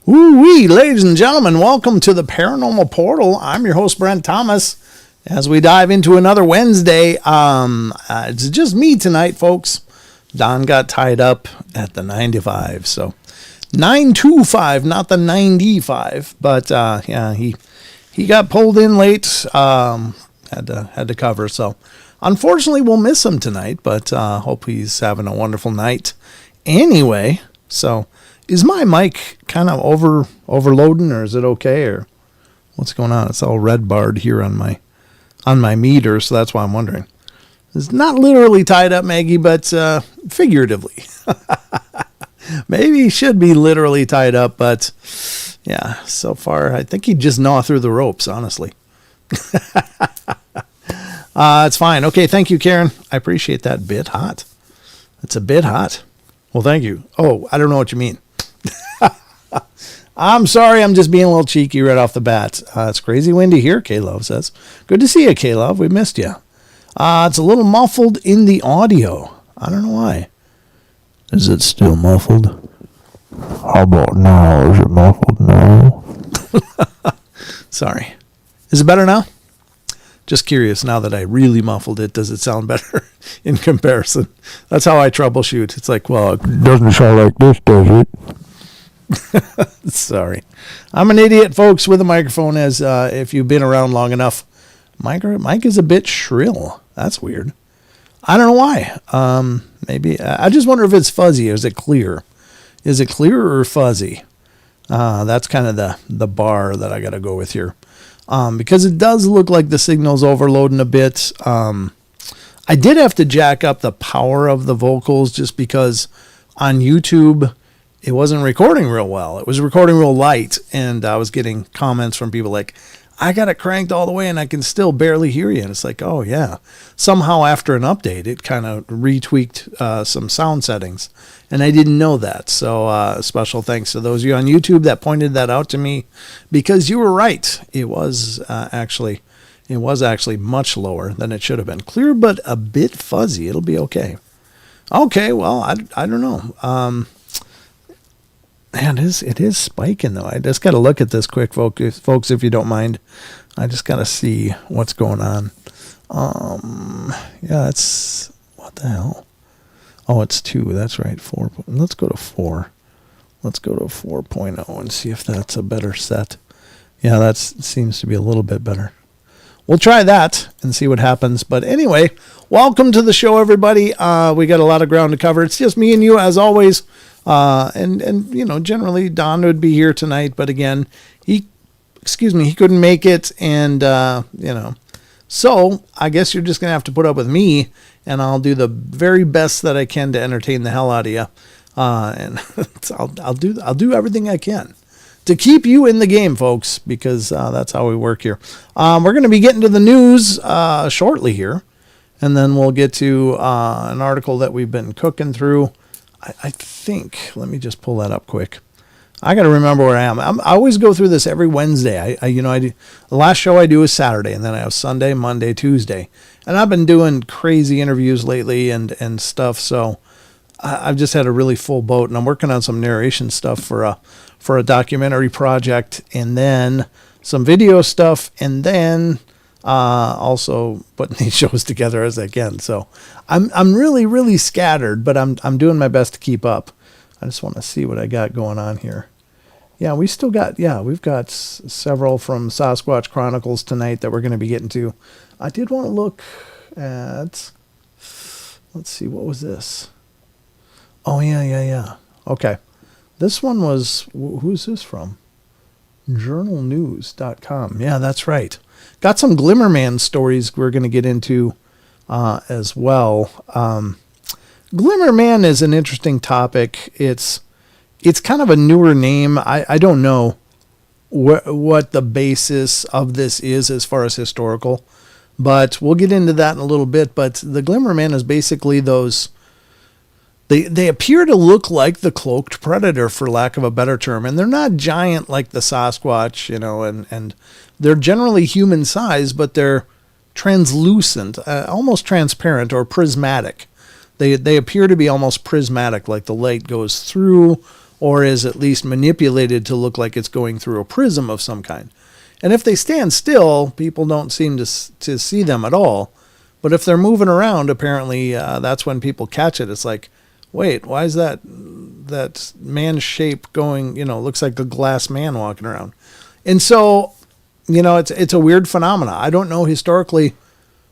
Woo-wee, ladies and gentlemen, welcome to the Paranormal Portal. I'm your host, Brent Thomas, as we dive into another Wednesday. It's just me tonight, folks. Don got tied up at the 95, so 925, not the 95, but yeah, he got pulled in late, had to cover, so unfortunately we'll miss him tonight, but hope he's having a wonderful night anyway. So is my mic kind of overloading, or is it okay, or what's going on? It's all red barred here on my meter, so that's why I'm wondering. It's not literally tied up, Maggie, but figuratively. Maybe he should be literally tied up, but yeah, so far I think he'd just gnaw through the ropes, honestly. It's fine. Okay, thank you, Karen. I appreciate that. Bit hot. It's a bit hot. Well, thank you. Oh, I don't know what you mean. I'm sorry, I'm just being a little cheeky right off the bat. It's crazy windy here, K-Love says. Good to see you, K-Love. We missed you. It's a little muffled in the audio. I don't know why. Is it still muffled? How about now? Is it muffled now? Sorry. Is it better now? Just curious, now that I really muffled it, does it sound better in comparison? That's how I troubleshoot. It's like, well, it doesn't sound like this, does it? Sorry. I'm an idiot, folks, with a microphone, as if you've been around long enough. Mic is a bit shrill. That's weird. I don't know why. Maybe I just wonder if it's fuzzy or is it clear? Is it clear or fuzzy? That's kind of the bar that I got to go with here. Because it does look like the signal's overloading a bit. I did have to jack up the power of the vocals just because on YouTube it wasn't recording real well. It was recording real light, and I was getting comments from people like, I got it cranked all the way and I can still barely hear you. And it's like, oh yeah. Somehow after an update, it kind of retweaked some sound settings. And I didn't know that. So special thanks to those of you on YouTube that pointed that out to me, because you were right. It was actually much lower than it should have been. Clear, but a bit fuzzy. It'll be okay. Okay, well, I don't know. Man, it is spiking, though. I just got to look at this quick, folks, if you don't mind. I just got to see what's going on. Yeah, it's... What the hell? Oh, it's 2. That's right. 4. Let's go to 4. Let's go to 4.0 and see if that's a better set. Yeah, that seems to be a little bit better. We'll try that and see what happens. But anyway, welcome to the show, everybody. We got a lot of ground to cover. It's just me and you, as always. And you know, generally Don would be here tonight, but again, he couldn't make it, and you know, so I guess you're just gonna have to put up with me, and I'll do the very best that I can to entertain the hell out of you, and I'll do everything I can to keep you in the game, folks, because that's how we work here. We're gonna be getting to the news shortly here, and then we'll get to an article that we've been cooking through. I think, let me just pull that up quick. I got to remember where I am. I always go through this every Wednesday. I do, the last show I do is Saturday, and then I have Sunday, Monday, Tuesday. And I've been doing crazy interviews lately and stuff. So I've just had a really full boat, and I'm working on some narration stuff for a documentary project, and then some video stuff, and then also putting these shows together as I can. So I'm really, really scattered, but I'm doing my best to keep up. I just want to see what I got going on here. Yeah, we've got several from Sasquatch Chronicles tonight that we're going to be getting to. I did want to look at, let's see, what was this? Oh, yeah. Okay. This one was, who's this from? Journalnews.com. Yeah, that's right. Got some Glimmer Man stories we're going to get into as well. Glimmer Man is an interesting topic. It's kind of a newer name. I don't know what the basis of this is as far as historical, but we'll get into that in a little bit. But the Glimmer Man is basically those... They appear to look like the cloaked predator, for lack of a better term, and they're not giant like the Sasquatch, you know, and they're generally human size, but they're translucent, almost transparent or prismatic. They appear to be almost prismatic, like the light goes through or is at least manipulated to look like it's going through a prism of some kind. And if they stand still, people don't seem to see them at all. But if they're moving around, apparently that's when people catch it. It's like, wait, why is that man's shape going, you know, looks like a glass man walking around. And so, you know, it's a weird phenomena. I don't know historically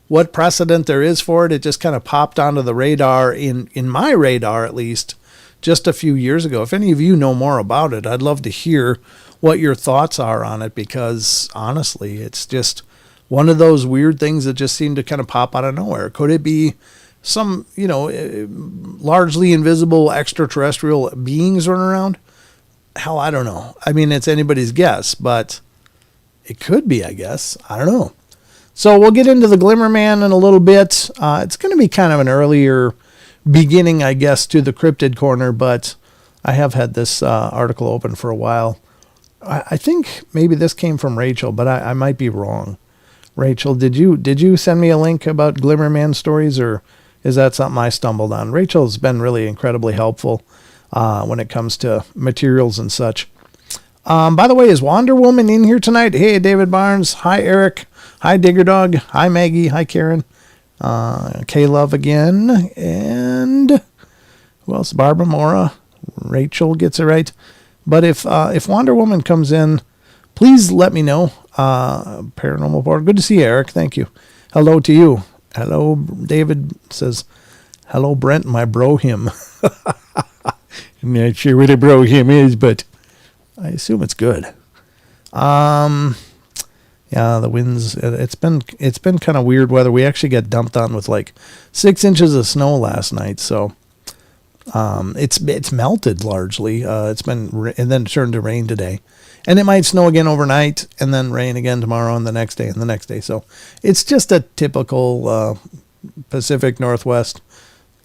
what precedent there is for it. It just kind of popped onto the radar, in my radar at least, just a few years ago. If any of you know more about it, I'd love to hear what your thoughts are on it, because honestly, it's just one of those weird things that just seem to kind of pop out of nowhere. Could it be some, you know, largely invisible extraterrestrial beings running around? Hell, I don't know. I mean, it's anybody's guess, but it could be, I guess. I don't know. So we'll get into the Glimmer Man in a little bit. It's going to be kind of an earlier beginning, I guess, to the cryptid corner, but I have had this article open for a while. I think maybe this came from Rachel, but I might be wrong. Rachel, did you send me a link about Glimmer Man stories, or is that something I stumbled on? Rachel's been really incredibly helpful when it comes to materials and such. By the way, is Wonder Woman in here tonight? Hey, David Barnes. Hi, Eric. Hi, Digger Dog. Hi, Maggie. Hi, Karen. K-Love again. And who else? Barbara Mora. Rachel gets it right. But if Wonder Woman comes in, please let me know. Paranormal Portal. Good to see you, Eric. Thank you. Hello to you. Hello, David says, hello, Brent, my bro him. I'm not sure what a bro him is, but I assume it's good. Yeah, the winds, it's been kind of weird weather. We actually got dumped on with like 6 inches of snow last night. So It's melted largely. It's been and then turned to rain today, and it might snow again overnight, and then rain again tomorrow, and the next day, and the next day. So it's just a typical Pacific Northwest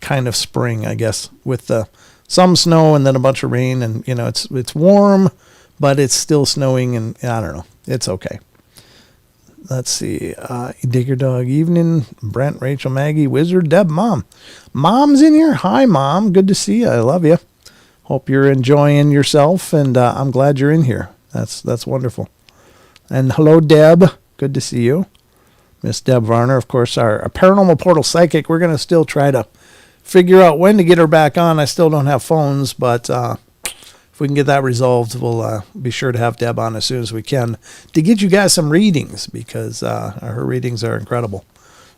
kind of spring, I guess, with some snow and then a bunch of rain, and it's warm, but it's still snowing, and I don't know. It's okay. Let's see. Digger Dog Evening, Brent, Rachel, Maggie, Wizard, Deb, Mom. Mom's in here. Hi, Mom. Good to see you. I love you. Hope you're enjoying yourself, and I'm glad you're in here. That's wonderful. And hello, Deb. Good to see you. Miss Deb Varner, of course, our Paranormal Portal psychic. We're going to still try to figure out when to get her back on. I still don't have phones, but if we can get that resolved, we'll be sure to have Deb on as soon as we can to get you guys some readings, because her readings are incredible.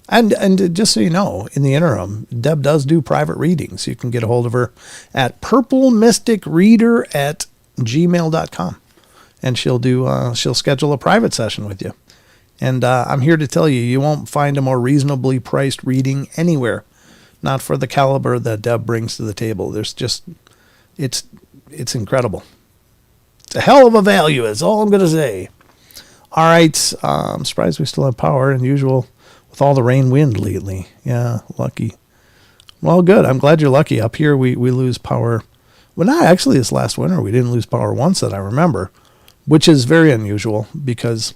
And just so you know, in the interim, Deb does do private readings. You can get a hold of her at purplemysticreader@gmail.com, and she'll schedule a private session with you. And I'm here to tell you, you won't find a more reasonably priced reading anywhere. Not for the caliber that Deb brings to the table. It's incredible. It's a hell of a value, is all I'm going to say. All right. I'm surprised we still have power, and usual with all the rain wind lately. Yeah, lucky. Well, good. I'm glad you're lucky. Up here, we lose power. Well, not actually this last winter. We didn't lose power once that I remember, which is very unusual, because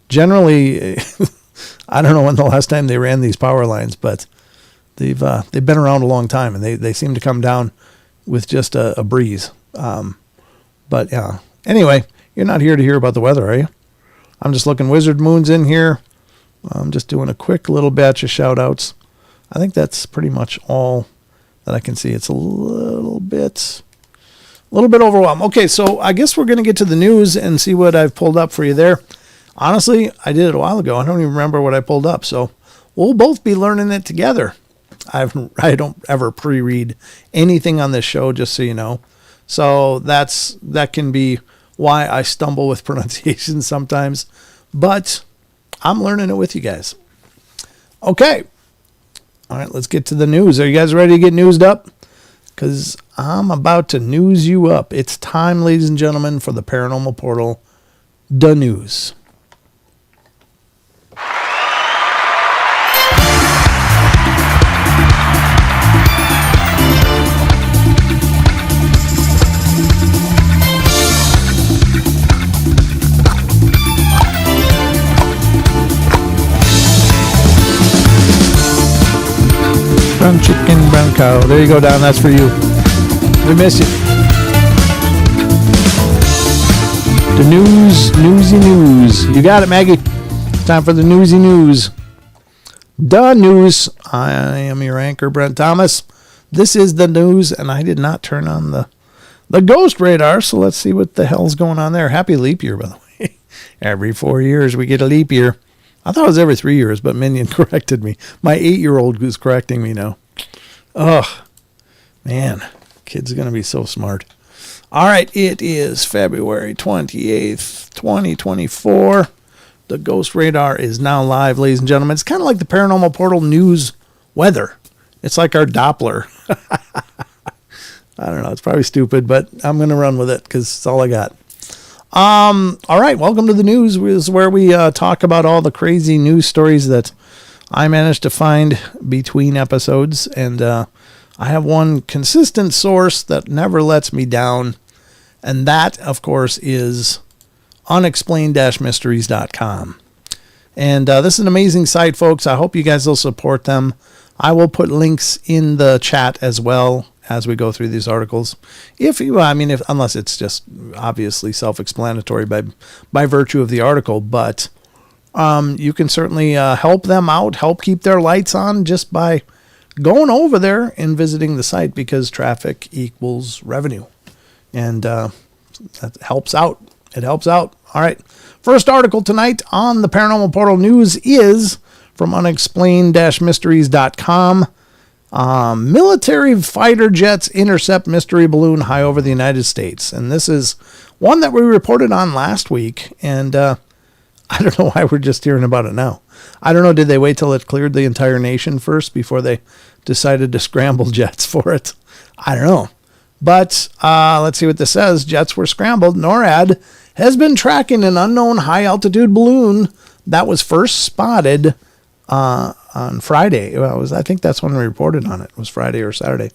generally, I don't know when the last time they ran these power lines, but they've been around a long time, and they seem to come down with just a breeze. But yeah, anyway, you're not here to hear about the weather, are you? I'm just looking. Wizard Moon's in here. I'm just doing a quick little batch of shout outs. I think that's pretty much all that I can see. It's a little bit overwhelmed. Okay, so I guess we're going to get to the news and see what I've pulled up for you there. Honestly, I did it a while ago. I don't even remember what I pulled up, so we'll both be learning it together. I don't ever pre-read anything on this show, just so you know. So that can be why I stumble with pronunciation sometimes, but I'm learning it with you guys. Okay. All right, let's get to the news. Are you guys ready to get newsed up? Because I'm about to news you up. It's time, ladies and gentlemen, for the Paranormal Portal, the news. Brown chicken, brown cow. There you go, Don. That's for you. We miss you. The newsy news. You got it, Maggie. It's time for the newsy news. The news. I am your anchor, Brent Thomas. This is the news, and I did not turn on the ghost radar, so let's see what the hell's going on there. Happy leap year, by the way. Every 4 years we get a leap year. I thought it was every 3 years, but Minion corrected me. My 8-year-old who's correcting me now. Oh, man. Kid's going to be so smart. All right, it is February 28th, 2024. The Ghost Radar is now live, ladies and gentlemen. It's kind of like the Paranormal Portal news weather. It's like our Doppler. I don't know. It's probably stupid, but I'm going to run with it because it's all I got. All right, welcome to the news. This is where we talk about all the crazy news stories that I managed to find between episodes. And I have one consistent source that never lets me down. And that, of course, is unexplained-mysteries.com. And this is an amazing site, folks. I hope you guys will support them. I will put links in the chat as well as we go through these articles. Unless it's just obviously self-explanatory by virtue of the article, but you can certainly help them out, help keep their lights on just by going over there and visiting the site, because traffic equals revenue. And that helps out. It helps out. All right. First article tonight on the Paranormal Portal News is from unexplained-mysteries.com. Military fighter jets intercept mystery balloon high over the United States. And this is one that we reported on last week. And I don't know why we're just hearing about it now. I don't know. Did they wait till it cleared the entire nation first before they decided to scramble jets for it? I don't know. But let's see what this says. Jets were scrambled. NORAD has been tracking an unknown high-altitude balloon that was first spotted on Friday. Well, I think that's when we reported on it. It was Friday or Saturday.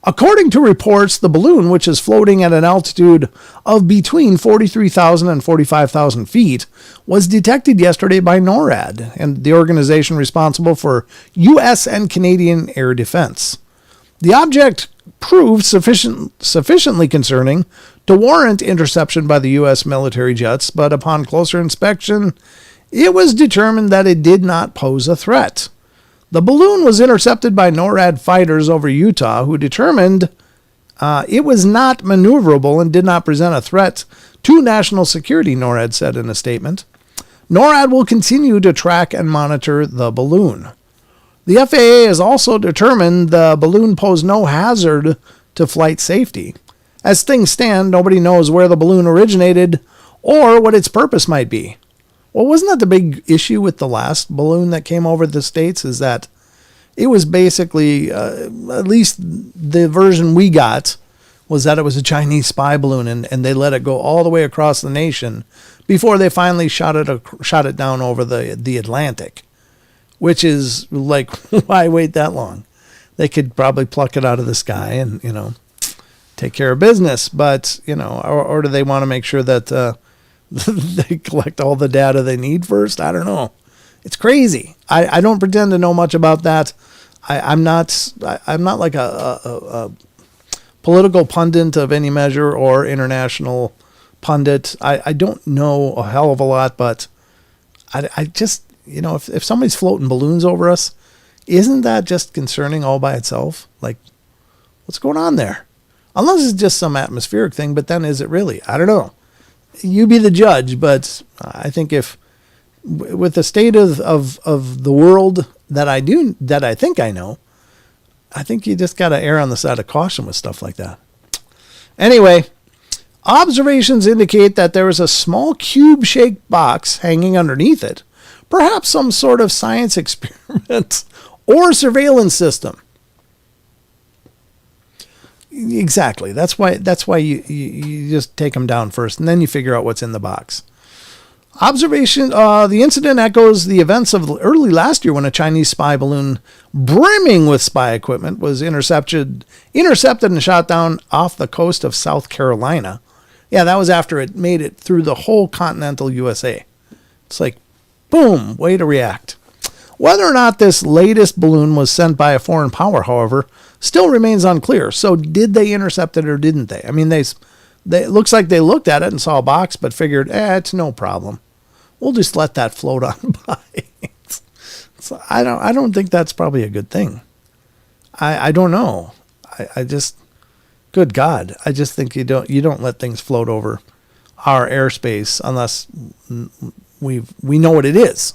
According to reports, the balloon, which is floating at an altitude of between 43,000 and 45,000 feet, was detected yesterday by NORAD, and the organization responsible for U.S. and Canadian air defense. The object proved sufficiently concerning to warrant interception by the U.S. military jets, but upon closer inspection, it was determined that it did not pose a threat. The balloon was intercepted by NORAD fighters over Utah, who determined it was not maneuverable and did not present a threat to national security, NORAD said in a statement. NORAD will continue to track and monitor the balloon. The FAA has also determined the balloon posed no hazard to flight safety. As things stand, nobody knows where the balloon originated or what its purpose might be. Well, wasn't that the big issue with the last balloon that came over the States, is that it was basically, at least the version we got, was that it was a Chinese spy balloon, and they let it go all the way across the nation before they finally shot it down over the Atlantic, which is like, why wait that long? They could probably pluck it out of the sky and, take care of business, but, or do they want to make sure that they collect all the data they need first? I don't know. It's crazy. I don't pretend to know much about that. I'm not like a political pundit of any measure or international pundit. I don't know a hell of a lot, but I just, if somebody's floating balloons over us, isn't that just concerning all by itself? Like, what's going on there? Unless it's just some atmospheric thing, but then is it really? I don't know. You be the judge, but I think with the state of the world that I think I know, I think you just got to err on the side of caution with stuff like that. Anyway, observations indicate that there is a small cube-shaped box hanging underneath it, perhaps some sort of science experiment or surveillance system. Exactly. That's why you just take them down first, and then you figure out what's in the box. The incident echoes the events of early last year when a Chinese spy balloon brimming with spy equipment was intercepted and shot down off the coast of South Carolina. Yeah, that was after it made it through the whole continental USA. It's like, boom, way to react. Whether or not this latest balloon was sent by a foreign power, however, still remains unclear. So did they intercept it or didn't they? I mean, it looks like they looked at it and saw a box, but figured, it's no problem. We'll just let that float on by. So I don't think that's probably a good thing. I don't know. I just, good God, I just think you don't let things float over our airspace unless we know what it is,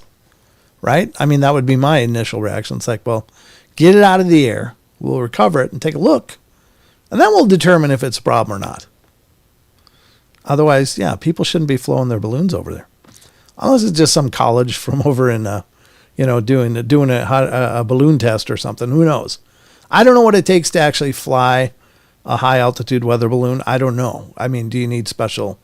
right? I mean, that would be my initial reaction. It's like, well, get it out of the air. We'll recover it and take a look, and then we'll determine if it's a problem or not. Otherwise, people shouldn't be flowing their balloons over there. Unless it's just some college from over in, doing a balloon test or something. Who knows? I don't know what it takes to actually fly a high altitude weather balloon. I don't know. I mean, do you need special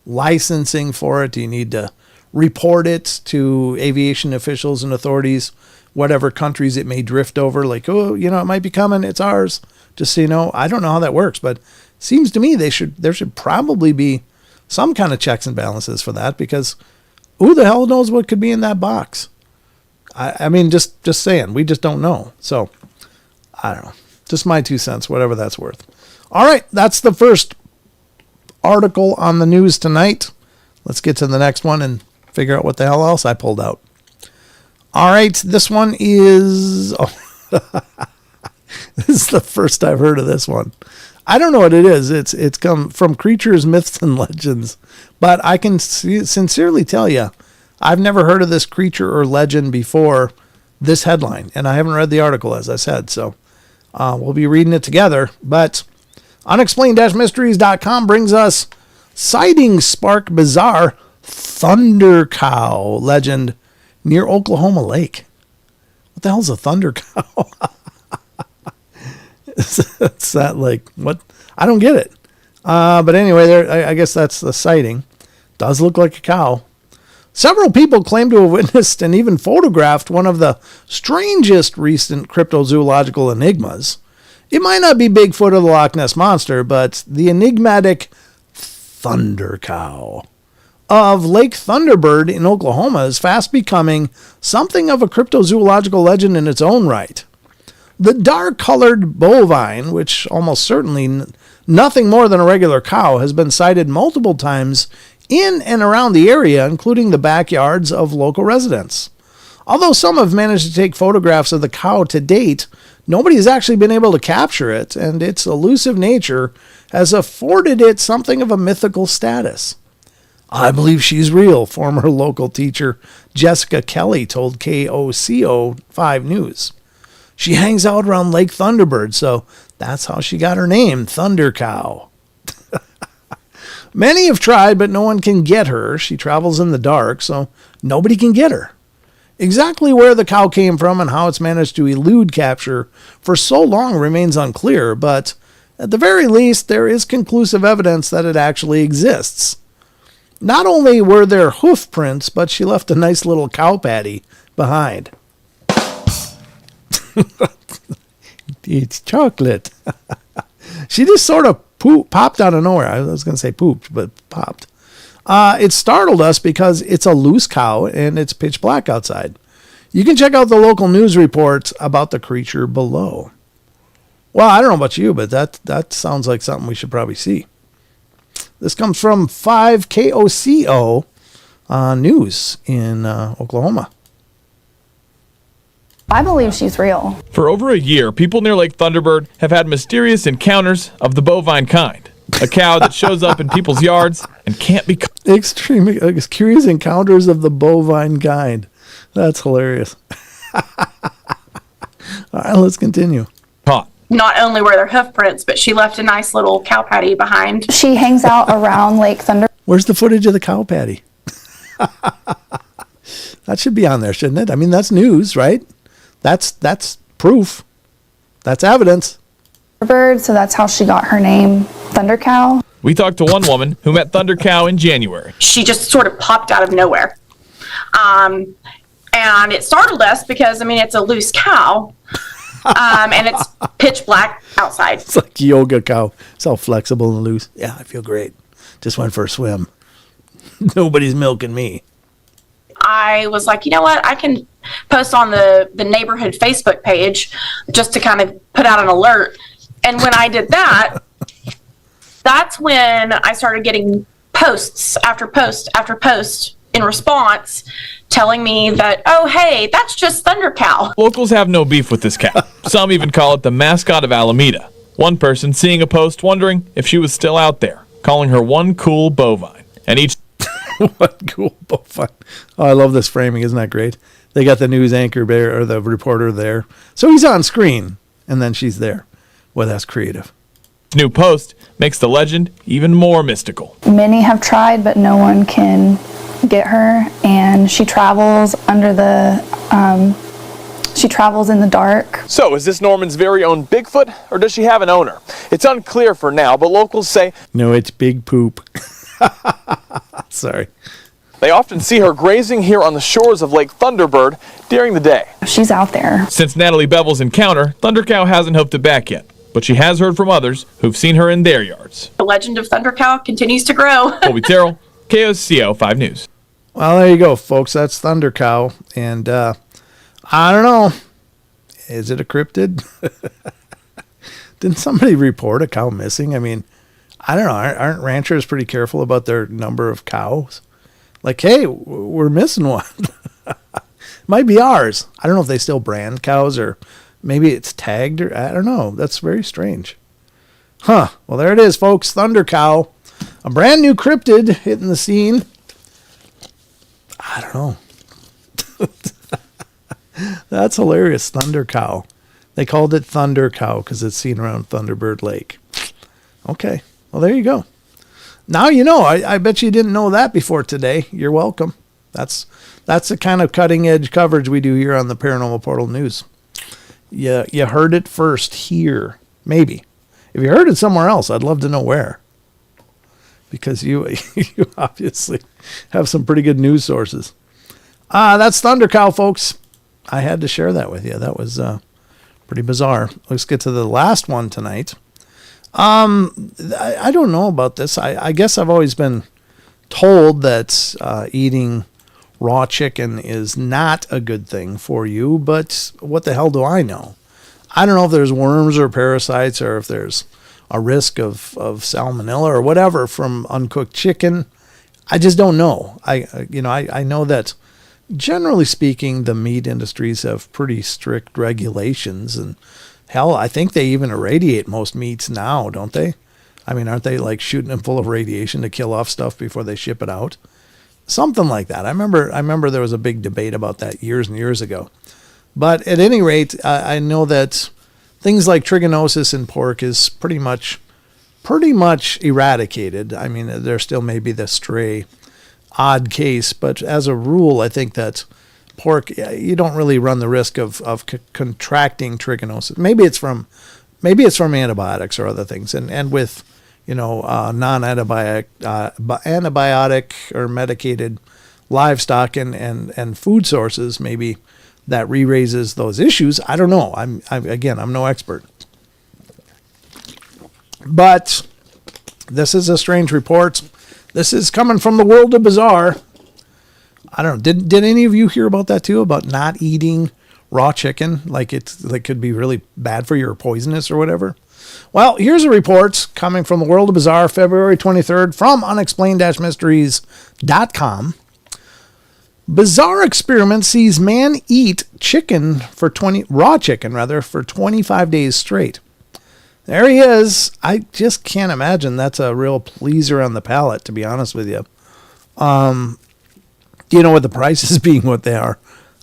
licensing for it? Do you need to report it to aviation officials and authorities, whatever countries it may drift over? Like, it might be coming. It's ours. Just so you know, I don't know how that works, but it seems to me there should probably be some kind of checks and balances for that, because who the hell knows what could be in that box? I mean, just saying, we just don't know. So, I don't know. Just my 2 cents, whatever that's worth. All right, that's the first article on the news tonight. Let's get to the next one and figure out what the hell else I pulled out. All right, this one is... this is the first I've heard of this one. I don't know what it is. It's come from Creatures, Myths, and Legends. But I can sincerely tell you, I've never heard of this creature or legend before this headline. And I haven't read the article, as I said. So we'll be reading it together. But unexplained-mysteries.com brings us sightings spark bizarre thunder cow legend near Oklahoma Lake. What the hell's a thunder cow? It's that like, what? I don't get it. But anyway, I guess that's the sighting. Does look like a cow. Several people claim to have witnessed and even photographed one of the strangest recent cryptozoological enigmas. It might not be Bigfoot or the Loch Ness Monster, but the enigmatic thunder cow of Lake Thunderbird in Oklahoma is fast becoming something of a cryptozoological legend in its own right. The dark-colored bovine, which almost certainly nothing more than a regular cow, has been sighted multiple times in and around the area, including the backyards of local residents. Although some have managed to take photographs of the cow to date, nobody has actually been able to capture it, and its elusive nature has afforded it something of a mythical status. I believe she's real, former local teacher Jessica Kelly told KOCO 5 News. She hangs out around Lake Thunderbird, so that's how she got her name, Thunder Cow. Many have tried, but no one can get her. She travels in the dark, so nobody can get her. Exactly where the cow came from and how it's managed to elude capture for so long remains unclear, but at the very least, there is conclusive evidence that it actually exists. Not only were there hoof prints, but she left a nice little cow patty behind. It's chocolate. She just sort of popped out of nowhere. I was going to say pooped, but popped. It startled us because it's a loose cow and it's pitch black outside. You can check out the local news report about the creature below. Well, I don't know about you, but that sounds like something we should probably see. This comes from 5KOCO News in Oklahoma. I believe she's real. For over a year, people near Lake Thunderbird have had mysterious encounters of the bovine kind. A cow that shows up in people's yards and can't be caught. Extreme curious encounters of the bovine kind. That's hilarious. All right, let's continue. Not only were there hoof prints, but she left a nice little cow patty behind. She hangs out around Lake Thunder. Where's the footage of the cow patty? That should be on there, shouldn't it? I mean, that's news, right? That's proof. That's evidence. Bird, so that's how she got her name, Thunder Cow. We talked to one woman who met Thunder Cow in January. She just sort of popped out of nowhere. And it startled us because, I mean, it's a loose cow. And it's pitch black outside. It's like yoga cow. It's all flexible and loose. Yeah, I feel great. Just went for a swim. Nobody's milking me. I was like, you know what? I can post on the neighborhood Facebook page just to kind of put out an alert. And when I did that, that's when I started getting posts after post after post in response telling me that, oh, hey, that's just Thunder Cow. Locals have no beef with this cow. Some even call it the mascot of Alameda. One person seeing a post wondering if she was still out there, calling her one cool bovine. And each What cool bovine. Oh, I love this framing. Isn't that great? They got the news anchor there, or the reporter there. So he's on screen, and then she's there. Well, that's creative. new post makes the legend even more mystical. Many have tried, but no one can get her, and she travels she travels in the dark. So, is this Norman's very own Bigfoot, or does she have an owner? It's unclear for now, but locals say... No, it's Big Poop. Sorry. They often see her grazing here on the shores of Lake Thunderbird during the day. She's out there. Since Natalie Bevel's encounter, Thundercow hasn't hooked it back yet, but she has heard from others who've seen her in their yards. The legend of Thunder Cow continues to grow. Colby Terrell, KOCO 5 News. Well, there you go, folks. That's Thunder Cow. And I don't know. Is it a cryptid? Didn't somebody report a cow missing? I mean, I don't know. Aren't ranchers pretty careful about their number of cows? Like, hey, we're missing one. Might be ours. I don't know if they still brand cows or maybe it's tagged or I don't know. That's very strange. Huh. Well, there it is, folks. Thunder Cow. A brand new cryptid hitting the scene. I don't know. That's hilarious. Thunder Cow. They called it Thunder Cow because it's seen around Thunderbird Lake. Okay. Well, there you go. Now you know. I bet you didn't know that before today. You're welcome. That's the kind of cutting edge coverage we do here on the Paranormal Portal News. You heard it first here. Maybe. If you heard it somewhere else, I'd love to know where. Because you you obviously have some pretty good news sources. That's Thunder Cow, folks. I had to share that with you. That was pretty bizarre. Let's get to the last one tonight. I don't know about this. I guess I've always been told that eating raw chicken is not a good thing for you, but what the hell do I know? I don't know if there's worms or parasites or if there's a risk of salmonella or whatever from uncooked chicken. I just don't know. I know that generally speaking, the meat industries have pretty strict regulations, and hell, I think they even irradiate most meats now, don't they? I mean, aren't they like shooting them full of radiation to kill off stuff before they ship it out? Something like that. I remember there was a big debate about that years and years ago. But at any rate, I know that things like trichinosis in pork is pretty much eradicated. I mean, there still may be the stray odd case, but as a rule, I think that pork, you don't really run the risk of contracting trichinosis. Maybe it's from antibiotics or other things, and with antibiotic or medicated livestock and food sources, maybe that re-raises those issues. I don't know. I'm no expert. But this is a strange report. This is coming from the world of bizarre. I don't know. Did any of you hear about that too? About not eating raw chicken? Like could be really bad for you or poisonous or whatever? Well, here's a report coming from the world of bizarre, February 23rd from unexplained-mysteries.com. Bizarre experiment sees man eat raw chicken for 25 days straight. There he is. I just can't imagine that's a real pleaser on the palate, to be honest with you. With the prices being what they are,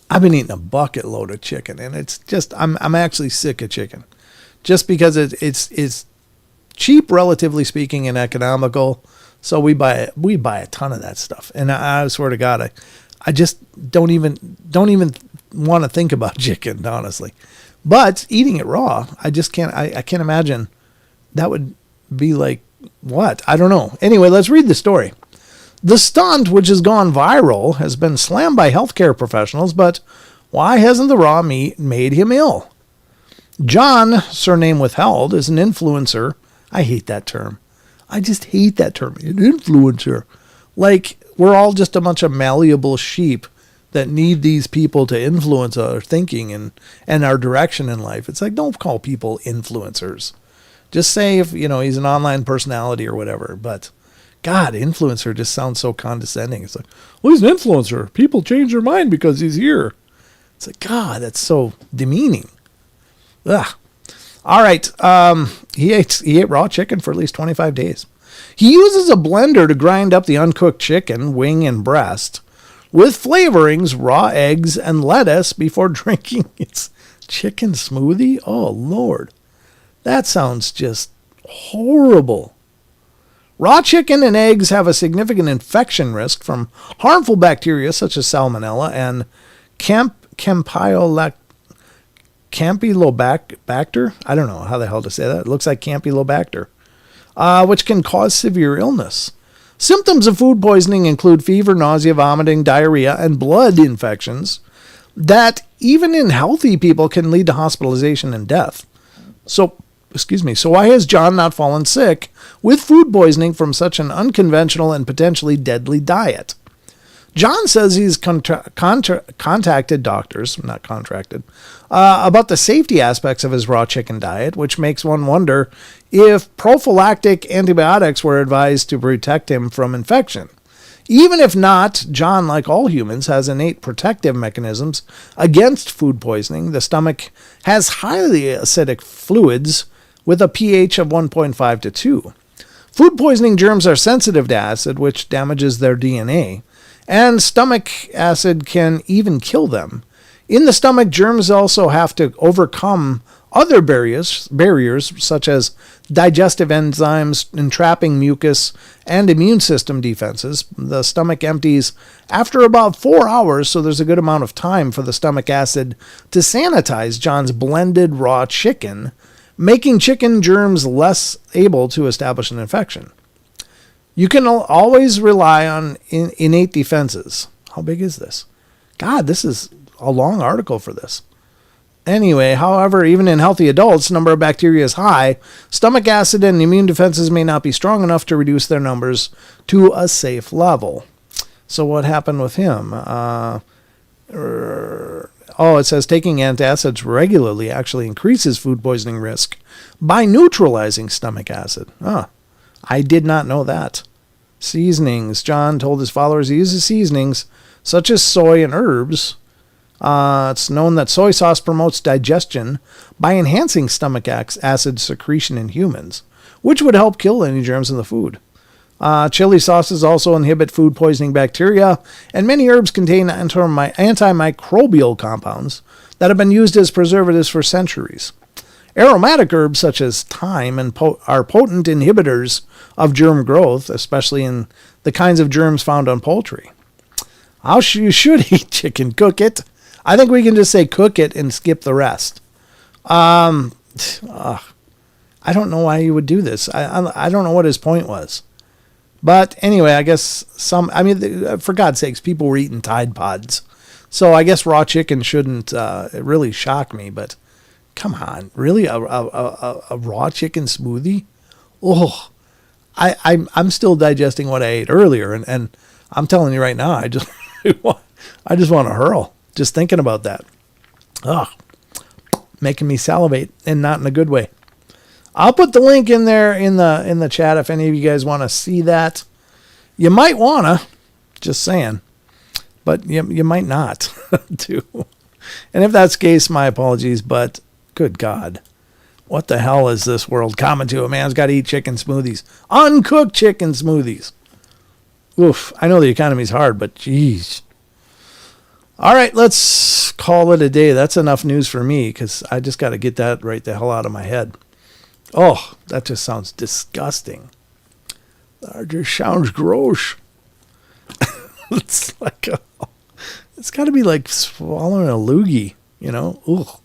I've been eating a bucket load of chicken, and it's just I'm actually sick of chicken, just because it's cheap, relatively speaking, and economical. So we buy a ton of that stuff, and I swear to God, I just don't even want to think about chicken, honestly. But eating it raw, I just can't. I can't imagine that would be like what? I don't know. Anyway, let's read the story. The stunt, which has gone viral, has been slammed by healthcare professionals, but why hasn't the raw meat made him ill? John, surname withheld, is an influencer. I hate that term. I just hate that term. An influencer. Like, we're all just a bunch of malleable sheep that need these people to influence our thinking and our direction in life. It's like, don't call people influencers. Just say if, he's an online personality or whatever. But God, influencer just sounds so condescending. It's like, well, he's an influencer. People change their mind because he's here. It's like, God, that's so demeaning. Ugh. All right. He ate raw chicken for at least 25 days. He uses a blender to grind up the uncooked chicken, wing, and breast with flavorings, raw eggs, and lettuce before drinking its chicken smoothie. Oh, Lord. That sounds just horrible. Raw chicken and eggs have a significant infection risk from harmful bacteria such as salmonella and Campylobacter. I don't know how the hell to say that. It looks like Campylobacter, which can cause severe illness. Symptoms of food poisoning include fever, nausea, vomiting, diarrhea, and blood infections that even in healthy people can lead to hospitalization and death. So why has John not fallen sick with food poisoning from such an unconventional and potentially deadly diet? John says he's contacted doctors, about the safety aspects of his raw chicken diet, which makes one wonder if prophylactic antibiotics were advised to protect him from infection. Even if not, John, like all humans, has innate protective mechanisms against food poisoning. The stomach has highly acidic fluids with a pH of 1.5 to 2. Food poisoning germs are sensitive to acid, which damages their DNA, and stomach acid can even kill them. In the stomach, germs also have to overcome other barriers such as digestive enzymes, entrapping mucus, and immune system defenses. The stomach empties after about 4 hours, so there's a good amount of time for the stomach acid to sanitize John's blended raw chicken, making chicken germs less able to establish an infection. You can always rely on innate defenses. How big is this? God, this is a long article for this. Anyway, however, even in healthy adults, the number of bacteria is high. Stomach acid and immune defenses may not be strong enough to reduce their numbers to a safe level. So what happened with him? It says taking antacids regularly actually increases food poisoning risk by neutralizing stomach acid. I did not know that. Seasonings. John told his followers he uses seasonings such as soy and herbs. It's known that soy sauce promotes digestion by enhancing stomach acid secretion in humans, which would help kill any germs in the food. Chili sauces also inhibit food poisoning bacteria, and many herbs contain antimicrobial compounds that have been used as preservatives for centuries. Aromatic herbs such as thyme are potent inhibitors of germ growth, especially in the kinds of germs found on poultry. You should eat chicken. Cook it. I think we can just say cook it and skip the rest. I don't know why he would do this. I don't know what his point was. But anyway, I guess for God's sakes, people were eating Tide Pods. So I guess raw chicken shouldn't really shock me. But come on, really? A raw chicken smoothie? Oh, I'm still digesting what I ate earlier. And I'm telling you right now, I just want to hurl. Just thinking about that. Making me salivate, and not in a good way. I'll put the link in there in the chat if any of you guys want to see that. You might want to, just saying. But you might not, too. And if that's the case, my apologies, but good God. What the hell is this world coming to? A man's got to eat chicken smoothies. Uncooked chicken smoothies. Oof, I know the economy's hard, but geez. All right, let's call it a day. That's enough news for me because I just got to get that right the hell out of my head. Oh, that just sounds disgusting. That just sounds gross. It's got to be like swallowing a loogie, Ugh.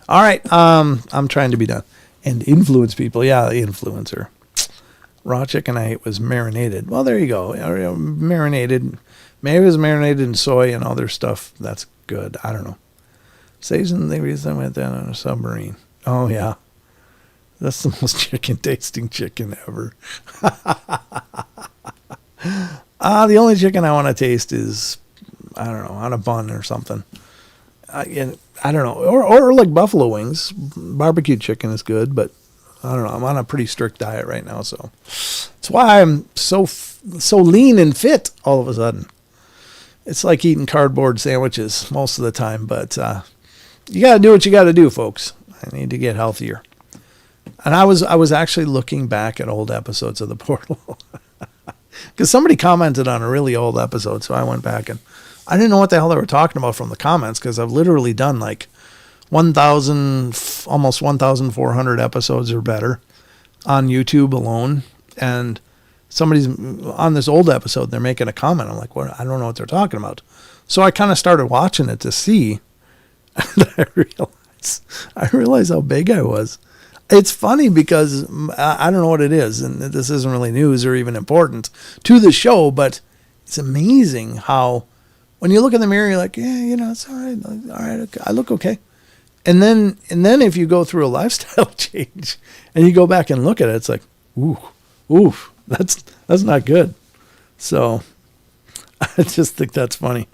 All right, I'm trying to be done. And influence people. Yeah, the influencer. Raw chicken I ate was marinated. Well, there you go. Marinated. Maybe it was marinated in soy and other stuff. That's good. I don't know. Season, they went down on a submarine. Oh, yeah. That's the most chicken tasting chicken ever. The only chicken I want to taste is, I don't know, on a bun or something. I don't know. Or like buffalo wings. Barbecue chicken is good, but I don't know. I'm on a pretty strict diet right now, so that's why I'm so lean and fit all of a sudden. It's like eating cardboard sandwiches most of the time, but you got to do what you got to do, folks. I need to get healthier. And I was actually looking back at old episodes of The Portal because somebody commented on a really old episode, so I went back and I didn't know what the hell they were talking about from the comments because I've literally done like 1,000, almost 1,400 episodes or better on YouTube alone, and somebody's on this old episode, they're making a comment. I'm like, what? I don't know what they're talking about. So I kind of started watching it to see. And I realized how big I was. It's funny because I don't know what it is, and this isn't really news or even important to the show, but it's amazing how when you look in the mirror, you're like, yeah, it's all right. All right, okay. I look okay. And then if you go through a lifestyle change and you go back and look at it, it's like, ooh. That's not good. So I just think that's funny.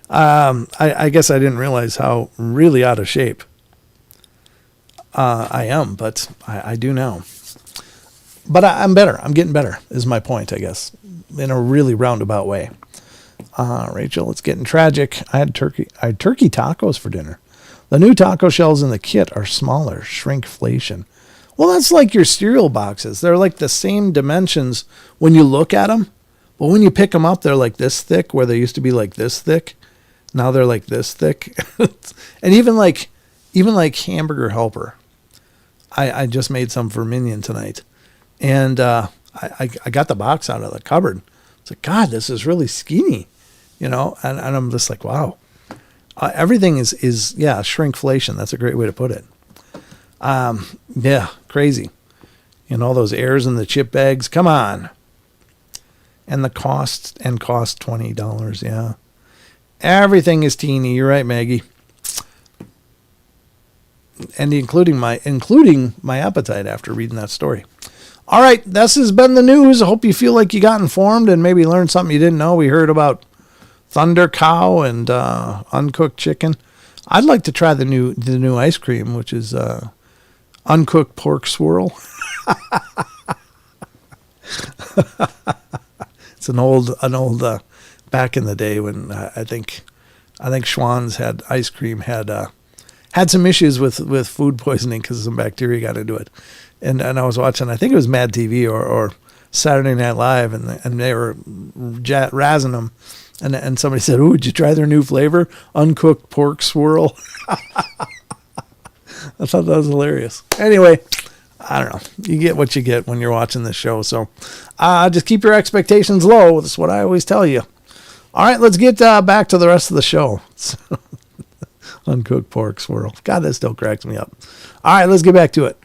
I guess I didn't realize how really out of shape I am, but I do now. But I'm better. I'm getting better is my point, I guess, in a really roundabout way. Rachel, it's getting tragic. I had turkey tacos for dinner. The new taco shells in the kit are smaller, shrinkflation. Well, that's like your cereal boxes. They're like the same dimensions when you look at them, but when you pick them up, they're like this thick, where they used to be like this thick. Now they're like this thick. And even like Hamburger Helper. I just made some for Minion tonight, and I got the box out of the cupboard. It's like, God, this is really skinny, and I'm just like, wow. Everything is shrinkflation. That's a great way to put it. Yeah, crazy. All those airs in the chip bags. Come on. And the cost $20. Yeah. Everything is teeny. You're right, Maggie. And including my appetite after reading that story. All right, this has been the news. I hope you feel like you got informed and maybe learned something you didn't know. We heard about thunder cow and uncooked chicken. I'd like to try the new ice cream, which is uncooked pork swirl. It's an old back in the day when I think Schwann's had ice cream had some issues with food poisoning because some bacteria got into it, and I was watching, I think it was Mad TV or Saturday Night Live, and they were razzing them, and somebody said, "Ooh, did you try their new flavor, uncooked pork swirl?" I thought that was hilarious. Anyway, I don't know. You get what you get when you're watching this show. So just keep your expectations low. That's what I always tell you. All right, let's get back to the rest of the show. Uncooked pork swirl. God, that still cracks me up. All right, let's get back to it.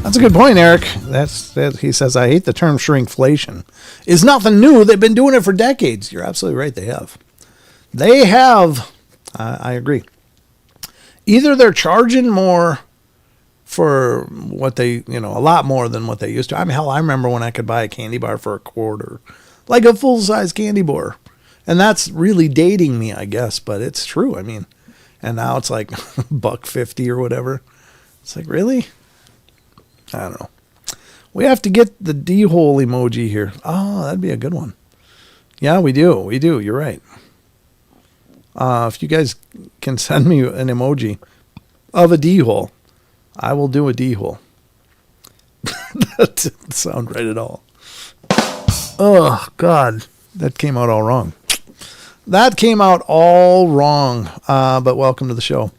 That's a good point, Eric. He says, I hate the term shrinkflation. It's nothing new. They've been doing it for decades. You're absolutely right. They have. I agree. Either they're charging more for what they, a lot more than what they used to. I mean, hell, I remember when I could buy a candy bar for $0.25, like a full-size candy bar. And that's really dating me, I guess, but it's true. I mean, and now it's like $1.50 or whatever. It's like, really? I don't know. We have to get the D-hole emoji here. Oh, that'd be a good one. Yeah, we do. You're right. If you guys can send me an emoji of a D-hole, I will do a D-hole. That didn't sound right at all. Oh, God. That came out all wrong. But welcome to the show,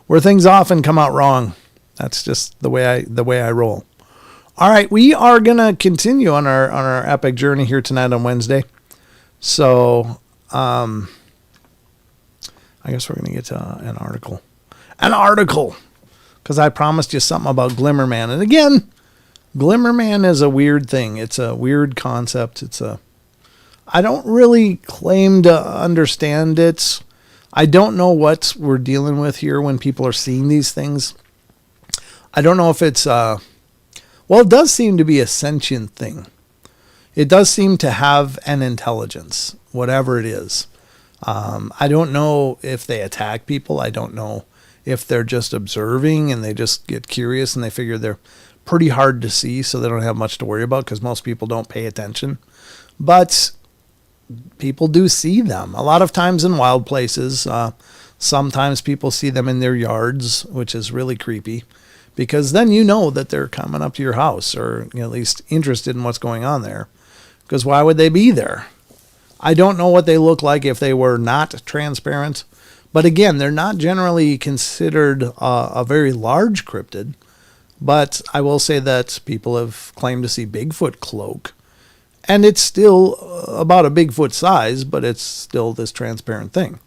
where things often come out wrong. That's just the way I roll. All right, we are gonna continue on our epic journey here tonight on Wednesday. So, I guess we're gonna get to an article, because I promised you something about Glimmer Man, and again, Glimmer Man is a weird thing. It's a weird concept. I don't really claim to understand it. I don't know what we're dealing with here when people are seeing these things. I don't know if it's, it does seem to be a sentient thing. It does seem to have an intelligence, whatever it is. I don't know if they attack people. I don't know if they're just observing and they just get curious and they figure they're pretty hard to see, so they don't have much to worry about because most people don't pay attention. But people do see them a lot of times in wild places. Sometimes people see them in their yards, which is really creepy. Because then you know that they're coming up to your house, or at least interested in what's going on there. Because why would they be there? I don't know what they look like if they were not transparent. But again, they're not generally considered a very large cryptid. But I will say that people have claimed to see Bigfoot cloak. And it's still about a Bigfoot size, but it's still this transparent thing.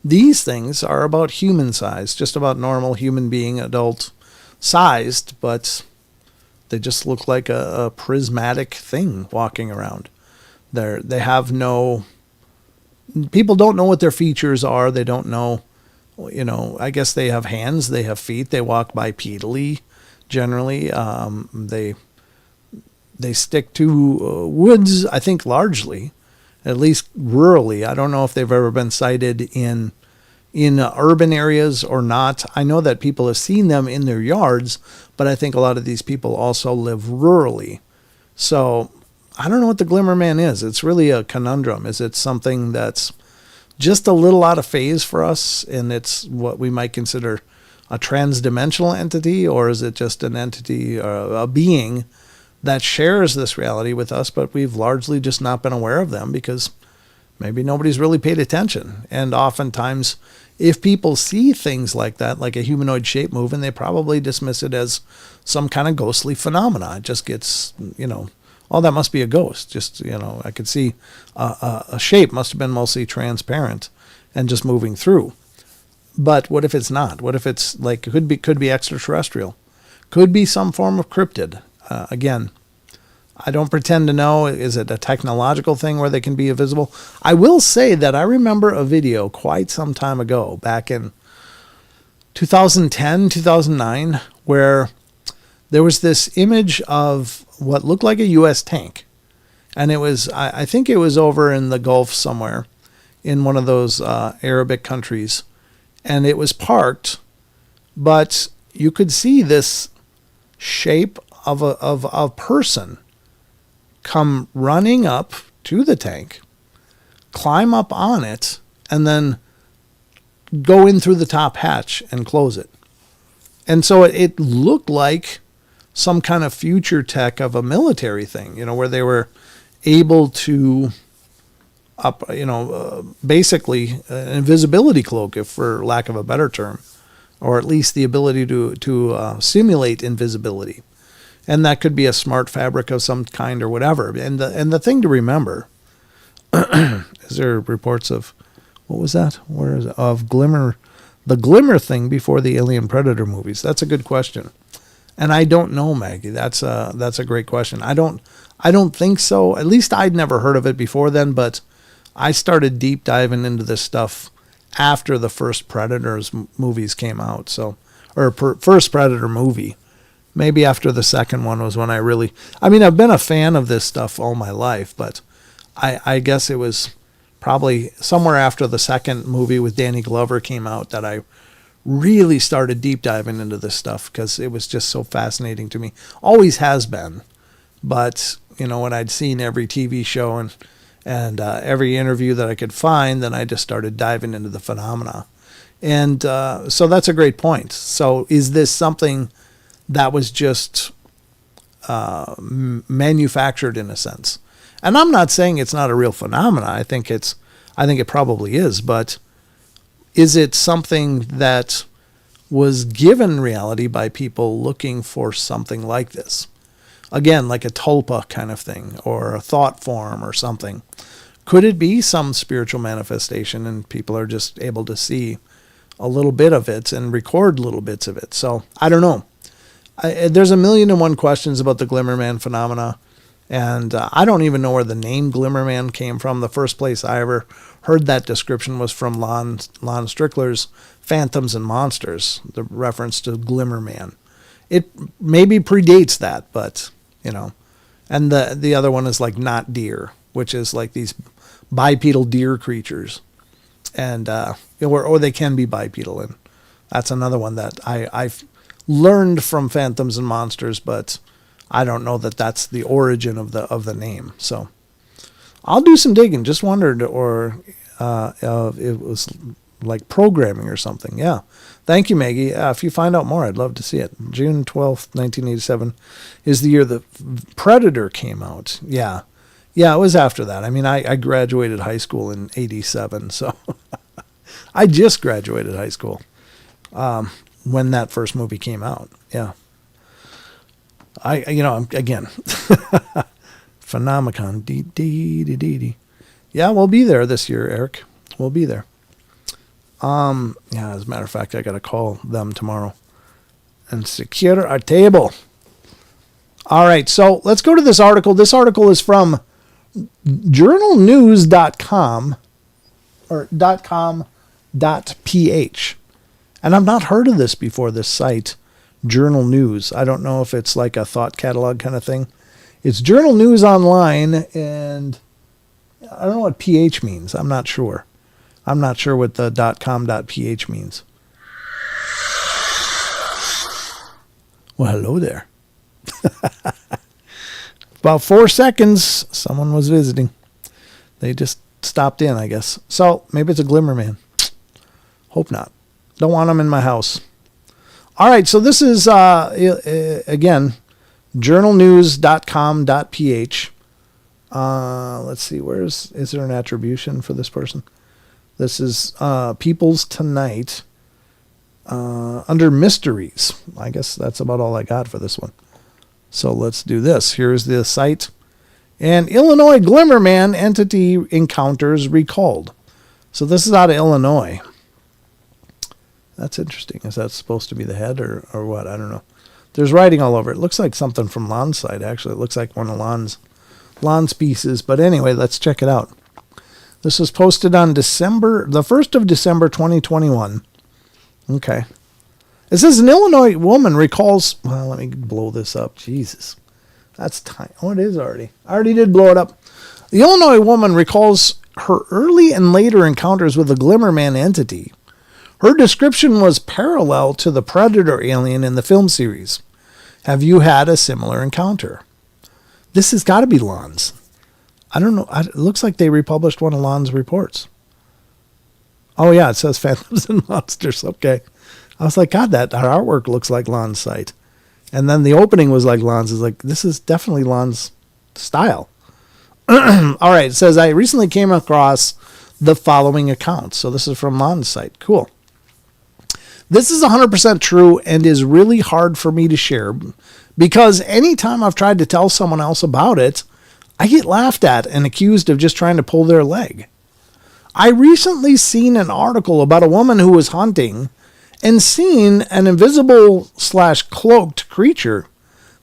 These things are about human size, just about normal human being, adult sized, but they just look like a prismatic thing walking around. They have no, people don't know what their features are. They don't know, I guess they have hands, they have feet, they walk bipedally generally. They stick to woods, I think largely, at least rurally. I don't know if they've ever been sighted in urban areas or not. I know that people have seen them in their yards, but I think a lot of these people also live rurally. So I don't know what the Glimmer Man is. It's really a conundrum. Is it something that's just a little out of phase for us, and it's what we might consider a transdimensional entity, or is it just an entity, a being that shares this reality with us, but we've largely just not been aware of them because maybe nobody's really paid attention. And oftentimes, if people see things like that, like a humanoid shape moving, they probably dismiss it as some kind of ghostly phenomena. It just gets, oh, that must be a ghost. Just, I could see a shape must have been mostly transparent and just moving through. But what if it's not? What if it's like, could be extraterrestrial? Could be some form of cryptid. Again, I don't pretend to know. Is it a technological thing where they can be invisible? I will say that I remember a video quite some time ago, back in 2010, 2009, where there was this image of what looked like a U.S. tank. And it was, I think it was over in the Gulf somewhere, in one of those Arabic countries. And it was parked, but you could see this shape of a person come running up to the tank, climb up on it, and then go in through the top hatch and close it. And so it looked like some kind of future tech of a military thing, where they were able to basically an invisibility cloak, if for lack of a better term, or at least the ability to simulate invisibility. And that could be a smart fabric of some kind or whatever. And the thing to remember is there reports of, what was that? Where is it? Of Glimmer, the Glimmer thing before the Alien Predator movies. That's a good question. And I don't know, Maggie. That's a great question. I don't think so. At least I'd never heard of it before then, but I started deep diving into this stuff after the first Predators movies came out. First Predator movie. Maybe after the second one was when I really... I've been a fan of this stuff all my life, but I guess it was probably somewhere after the second movie with Danny Glover came out that I really started deep diving into this stuff, because it was just so fascinating to me. Always has been. But, when I'd seen every TV show and every interview that I could find, then I just started diving into the phenomena. And so that's a great point. So is this something that was just manufactured in a sense? And I'm not saying it's not a real phenomena. I think it probably is. But is it something that was given reality by people looking for something like this? Again, like a tulpa kind of thing, or a thought form or something. Could it be some spiritual manifestation and people are just able to see a little bit of it and record little bits of it? So I don't know. There's 1,000,001 questions about the Glimmer Man phenomena, and I don't even know where the name Glimmer Man came from. The first place I ever heard that description was from Lon Strickler's Phantoms and Monsters, the reference to Glimmer Man. It maybe predates that, but, and the other one is like not deer, which is like these bipedal deer creatures, and or they can be bipedal, and that's another one that I've learned from Phantoms and Monsters, but I don't know that that's the origin of the name. So I'll do some digging. Just wondered, or it was like programming or something. Yeah. Thank you, Maggie. If you find out more, I'd love to see it. June 12th, 1987 is the year the Predator came out. Yeah. Yeah, it was after that. I graduated high school in 87, so I just graduated high school when that first movie came out. Yeah. Again, Phenomenon. Yeah, we'll be there this year, Eric. We'll be there. As a matter of fact, I got to call them tomorrow and secure our table. All right, so let's go to this article. This article is from journalnews.com or .com.ph. And I've not heard of this before, this site, Journal News. I don't know if it's like a thought catalog kind of thing. It's Journal News Online, and I don't know what PH means. I'm not sure. I'm not sure what the .com.ph means. Well, hello there. About 4 seconds, someone was visiting. They just stopped in, I guess. So maybe it's a Glimmer Man. Hope not. Don't want them in my house. All right, so this is, again, journalnews.com.ph. Let's see, is there an attribution for this person? This is People's Tonight under Mysteries. I guess that's about all I got for this one. So let's do this. Here's the site. And Illinois Glimmer Man entity encounters recalled. So this is out of Illinois. That's interesting. Is that supposed to be the head or what? I don't know. There's writing all over it. It looks like something from Lon's site, actually. It looks like one of Lon's pieces. But anyway, let's check it out. This was posted on the 1st of December, 2021. Okay. It says an Illinois woman recalls... Well, let me blow this up. Jesus. That's tiny. Oh, it is already. I already did blow it up. The Illinois woman recalls her early and later encounters with the Glimmer Man entity. Her description was parallel to the Predator alien in the film series. Have you had a similar encounter? This has got to be Lon's. I don't know. It looks like they republished one of Lon's reports. Oh, yeah, it says Phantoms and Monsters. Okay. I was like, God, that artwork looks like Lon's site. And then the opening was like Lon's. It's like, this is definitely Lon's style. All right, it says, I recently came across the following account. So this is from Lon's site. Cool. This is 100% true and is really hard for me to share because anytime I've tried to tell someone else about it, I get laughed at and accused of just trying to pull their leg. I recently seen an article about a woman who was hunting and seen an invisible/cloaked creature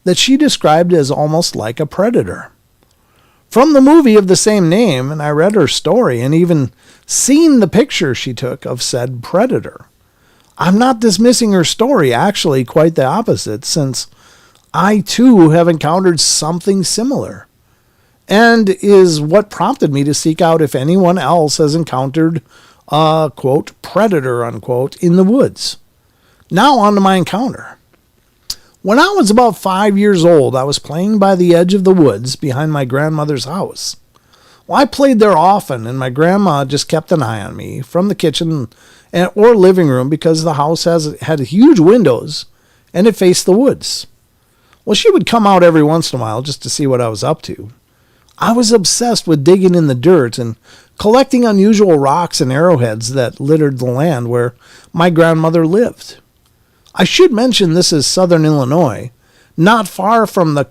that she described as almost like a predator. From the movie of the same name, and I read her story and even seen the picture she took of said predator. I'm not dismissing her story, actually quite the opposite, since I too have encountered something similar, and is what prompted me to seek out if anyone else has encountered a, quote, predator, unquote, in the woods. Now on to my encounter. When I was about 5 years old, I was playing by the edge of the woods behind my grandmother's house. Well, I played there often, and my grandma just kept an eye on me from the kitchen or living room because the house had huge windows and it faced the woods. Well, she would come out every once in a while just to see what I was up to. I was obsessed with digging in the dirt and collecting unusual rocks and arrowheads that littered the land where my grandmother lived. I should mention this is southern Illinois, not far from the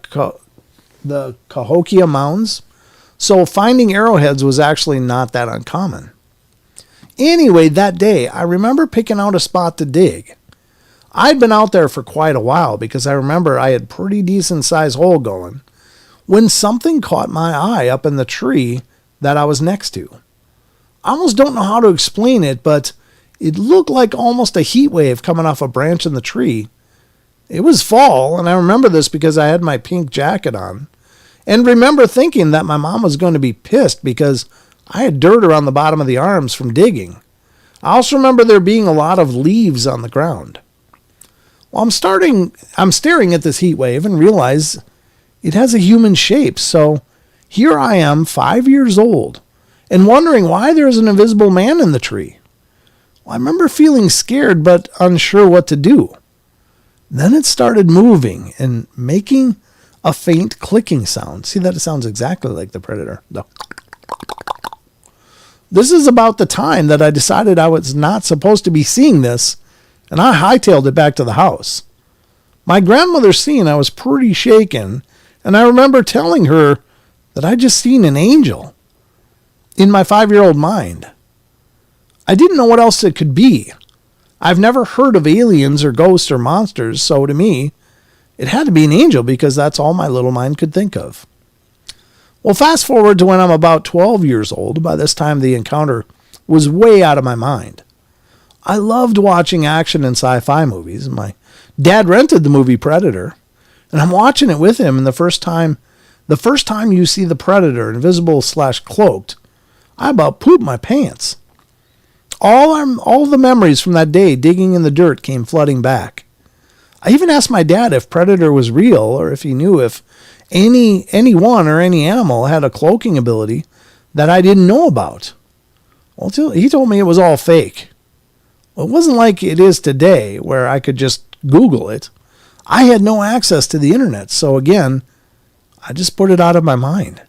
Cahokia Mounds, so finding arrowheads was actually not that uncommon. Anyway, that day, I remember picking out a spot to dig. I'd been out there for quite a while because I remember I had pretty decent sized hole going when something caught my eye up in the tree that I was next to. I almost don't know how to explain it, but it looked like almost a heat wave coming off a branch in the tree. It was fall, and I remember this because I had my pink jacket on, and remember thinking that my mom was going to be pissed because I had dirt around the bottom of the arms from digging. I also remember there being a lot of leaves on the ground. Well, I'm staring at this heat wave and realize it has a human shape. So here I am, 5 years old, and wondering why there's an invisible man in the tree. Well, I remember feeling scared but unsure what to do. Then it started moving and making a faint clicking sound. See that? It sounds exactly like the predator. This is about the time that I decided I was not supposed to be seeing this, and I hightailed it back to the house. My grandmother seen I was pretty shaken, and I remember telling her that I just seen an angel in my 5-year-old mind. I didn't know what else it could be. I've never heard of aliens or ghosts or monsters, so to me, it had to be an angel because that's all my little mind could think of. Well, fast forward to when I'm about 12 years old. By this time, the encounter was way out of my mind. I loved watching action and sci-fi movies. My dad rented the movie Predator, and I'm watching it with him. And the first time you see the Predator, invisible/cloaked, I about pooped my pants. All the memories from that day digging in the dirt came flooding back. I even asked my dad if Predator was real or if he knew if anyone or any animal had a cloaking ability that I didn't know about. Well, he told me it was all fake. Well, it wasn't like it is today where I could just Google it. I had no access to the internet. So again, I just put it out of my mind.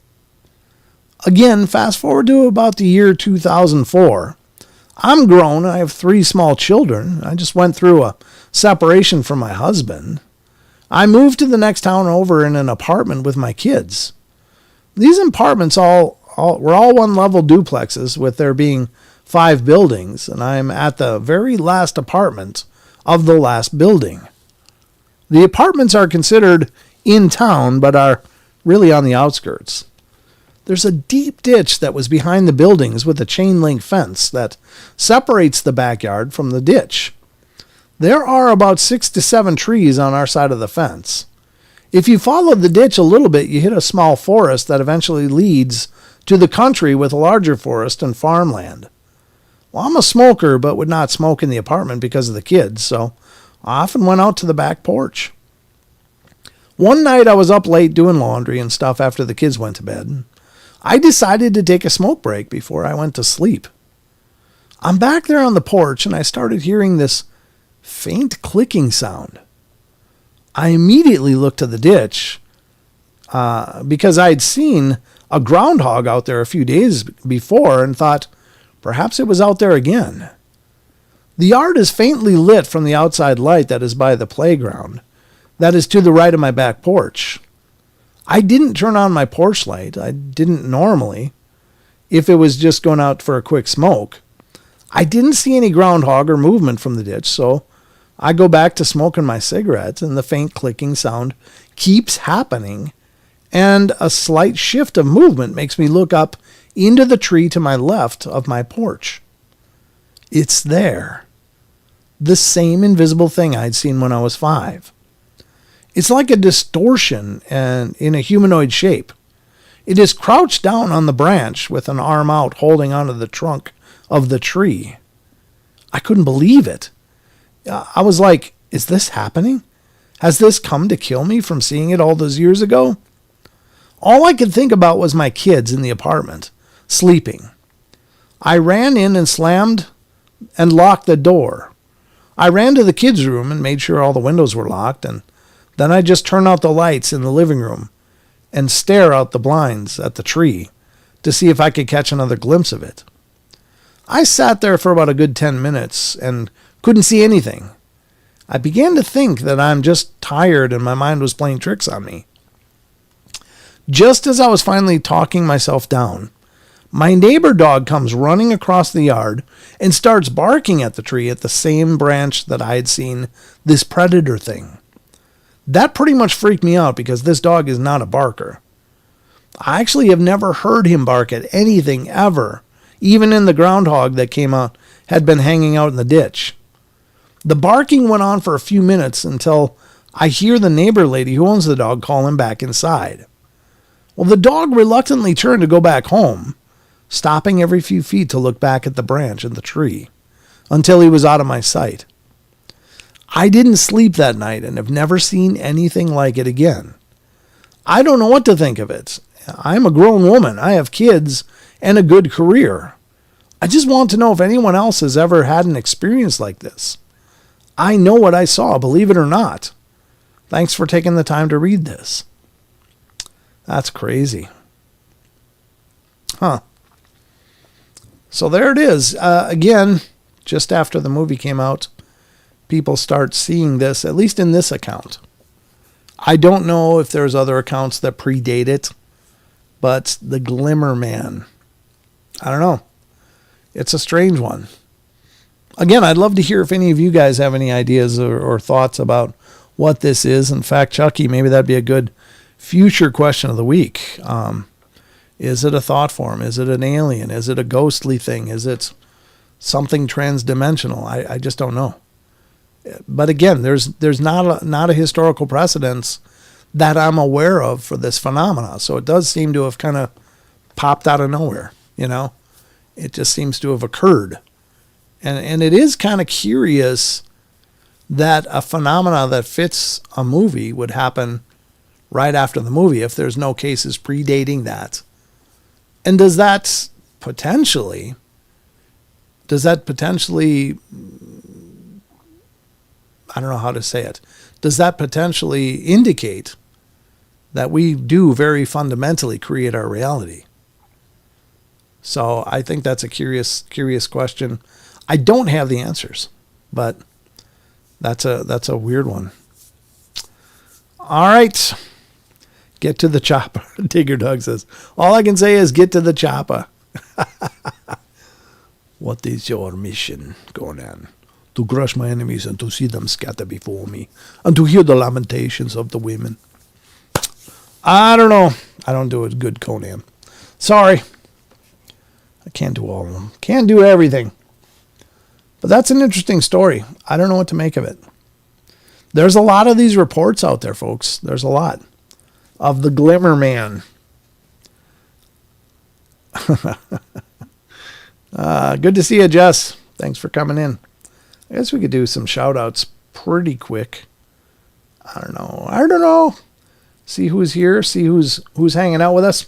Again, fast forward to about the year 2004. I'm grown. I have 3 small children. I just went through a separation from my husband. I moved to the next town over in an apartment with my kids. These apartments were all one-level duplexes, with there being 5 buildings, and I'm at the very last apartment of the last building. The apartments are considered in town, but are really on the outskirts. There's a deep ditch that was behind the buildings with a chain link fence that separates the backyard from the ditch. There are about 6 to 7 trees on our side of the fence. If you follow the ditch a little bit, you hit a small forest that eventually leads to the country with a larger forest and farmland. Well, I'm a smoker, but would not smoke in the apartment because of the kids, so I often went out to the back porch. One night I was up late doing laundry and stuff after the kids went to bed. I decided to take a smoke break before I went to sleep. I'm back there on the porch and I started hearing this faint clicking sound. I immediately looked to the ditch because I had seen a groundhog out there a few days before and thought perhaps it was out there again. The yard is faintly lit from the outside light that is by the playground, that is to the right of my back porch. I didn't turn on my porch light. I didn't normally, if it was just going out for a quick smoke. I didn't see any groundhog or movement from the ditch, so I go back to smoking my cigarette, and the faint clicking sound keeps happening, and a slight shift of movement makes me look up into the tree to my left of my porch. It's there. The same invisible thing I'd seen when I was 5. It's like a distortion and in a humanoid shape. It is crouched down on the branch with an arm out holding onto the trunk of the tree. I couldn't believe it. I was like, is this happening? Has this come to kill me from seeing it all those years ago? All I could think about was my kids in the apartment, sleeping. I ran in and slammed and locked the door. I ran to the kids' room and made sure all the windows were locked, and then I just turn out the lights in the living room and stare out the blinds at the tree to see if I could catch another glimpse of it. I sat there for about a good 10 minutes and couldn't see anything. I began to think that I'm just tired and my mind was playing tricks on me. Just as I was finally talking myself down, my neighbor dog comes running across the yard and starts barking at the tree at the same branch that I had seen this predator thing. That pretty much freaked me out because this dog is not a barker. I actually have never heard him bark at anything ever, even in the groundhog that came out, had been hanging out in the ditch. The barking went on for a few minutes until I hear the neighbor lady who owns the dog call him back inside. Well, the dog reluctantly turned to go back home, stopping every few feet to look back at the branch and the tree until he was out of my sight. I didn't sleep that night and have never seen anything like it again. I don't know what to think of it. I'm a grown woman. I have kids and a good career. I just want to know if anyone else has ever had an experience like this. I know what I saw, believe it or not. Thanks for taking the time to read this. That's crazy. Huh. So there it is. Again, just after the movie came out, people start seeing this, at least in this account. I don't know if there's other accounts that predate it, but the Glimmer Man, I don't know. It's a strange one. Again, I'd love to hear if any of you guys have any ideas or thoughts about what this is. In fact, Chucky, maybe that'd be a good future question of the week. Is it a thought form? Is it an alien? Is it a ghostly thing? Is it something transdimensional? I just don't know. But again, there's not a historical precedence that I'm aware of for this phenomena. So it does seem to have kind of popped out of nowhere, you know? It just seems to have occurred. And it is kind of curious that a phenomena that fits a movie would happen right after the movie if there's no cases predating that. And does that potentially, I I don't know how to say it. Does that potentially indicate that we do very fundamentally create our reality? So I think that's a curious question. I don't have the answers, but that's a weird one. All right. Get to the chopper. Digger Dog says, all I can say is get to the chopper. What is your mission, Conan? To crush my enemies and to see them scatter before me, and to hear the lamentations of the women. I don't know. I don't do it good, Conan. Sorry. I can't do all of them. Can't do everything. But that's an interesting story. I don't know what to make of it. There's a lot of these reports out there, folks. There's a lot of the Glimmer Man. Good to see you, Jess. Thanks for coming in. I guess we could do some shout outs pretty quick. I don't know. See who's here. See who's hanging out with us.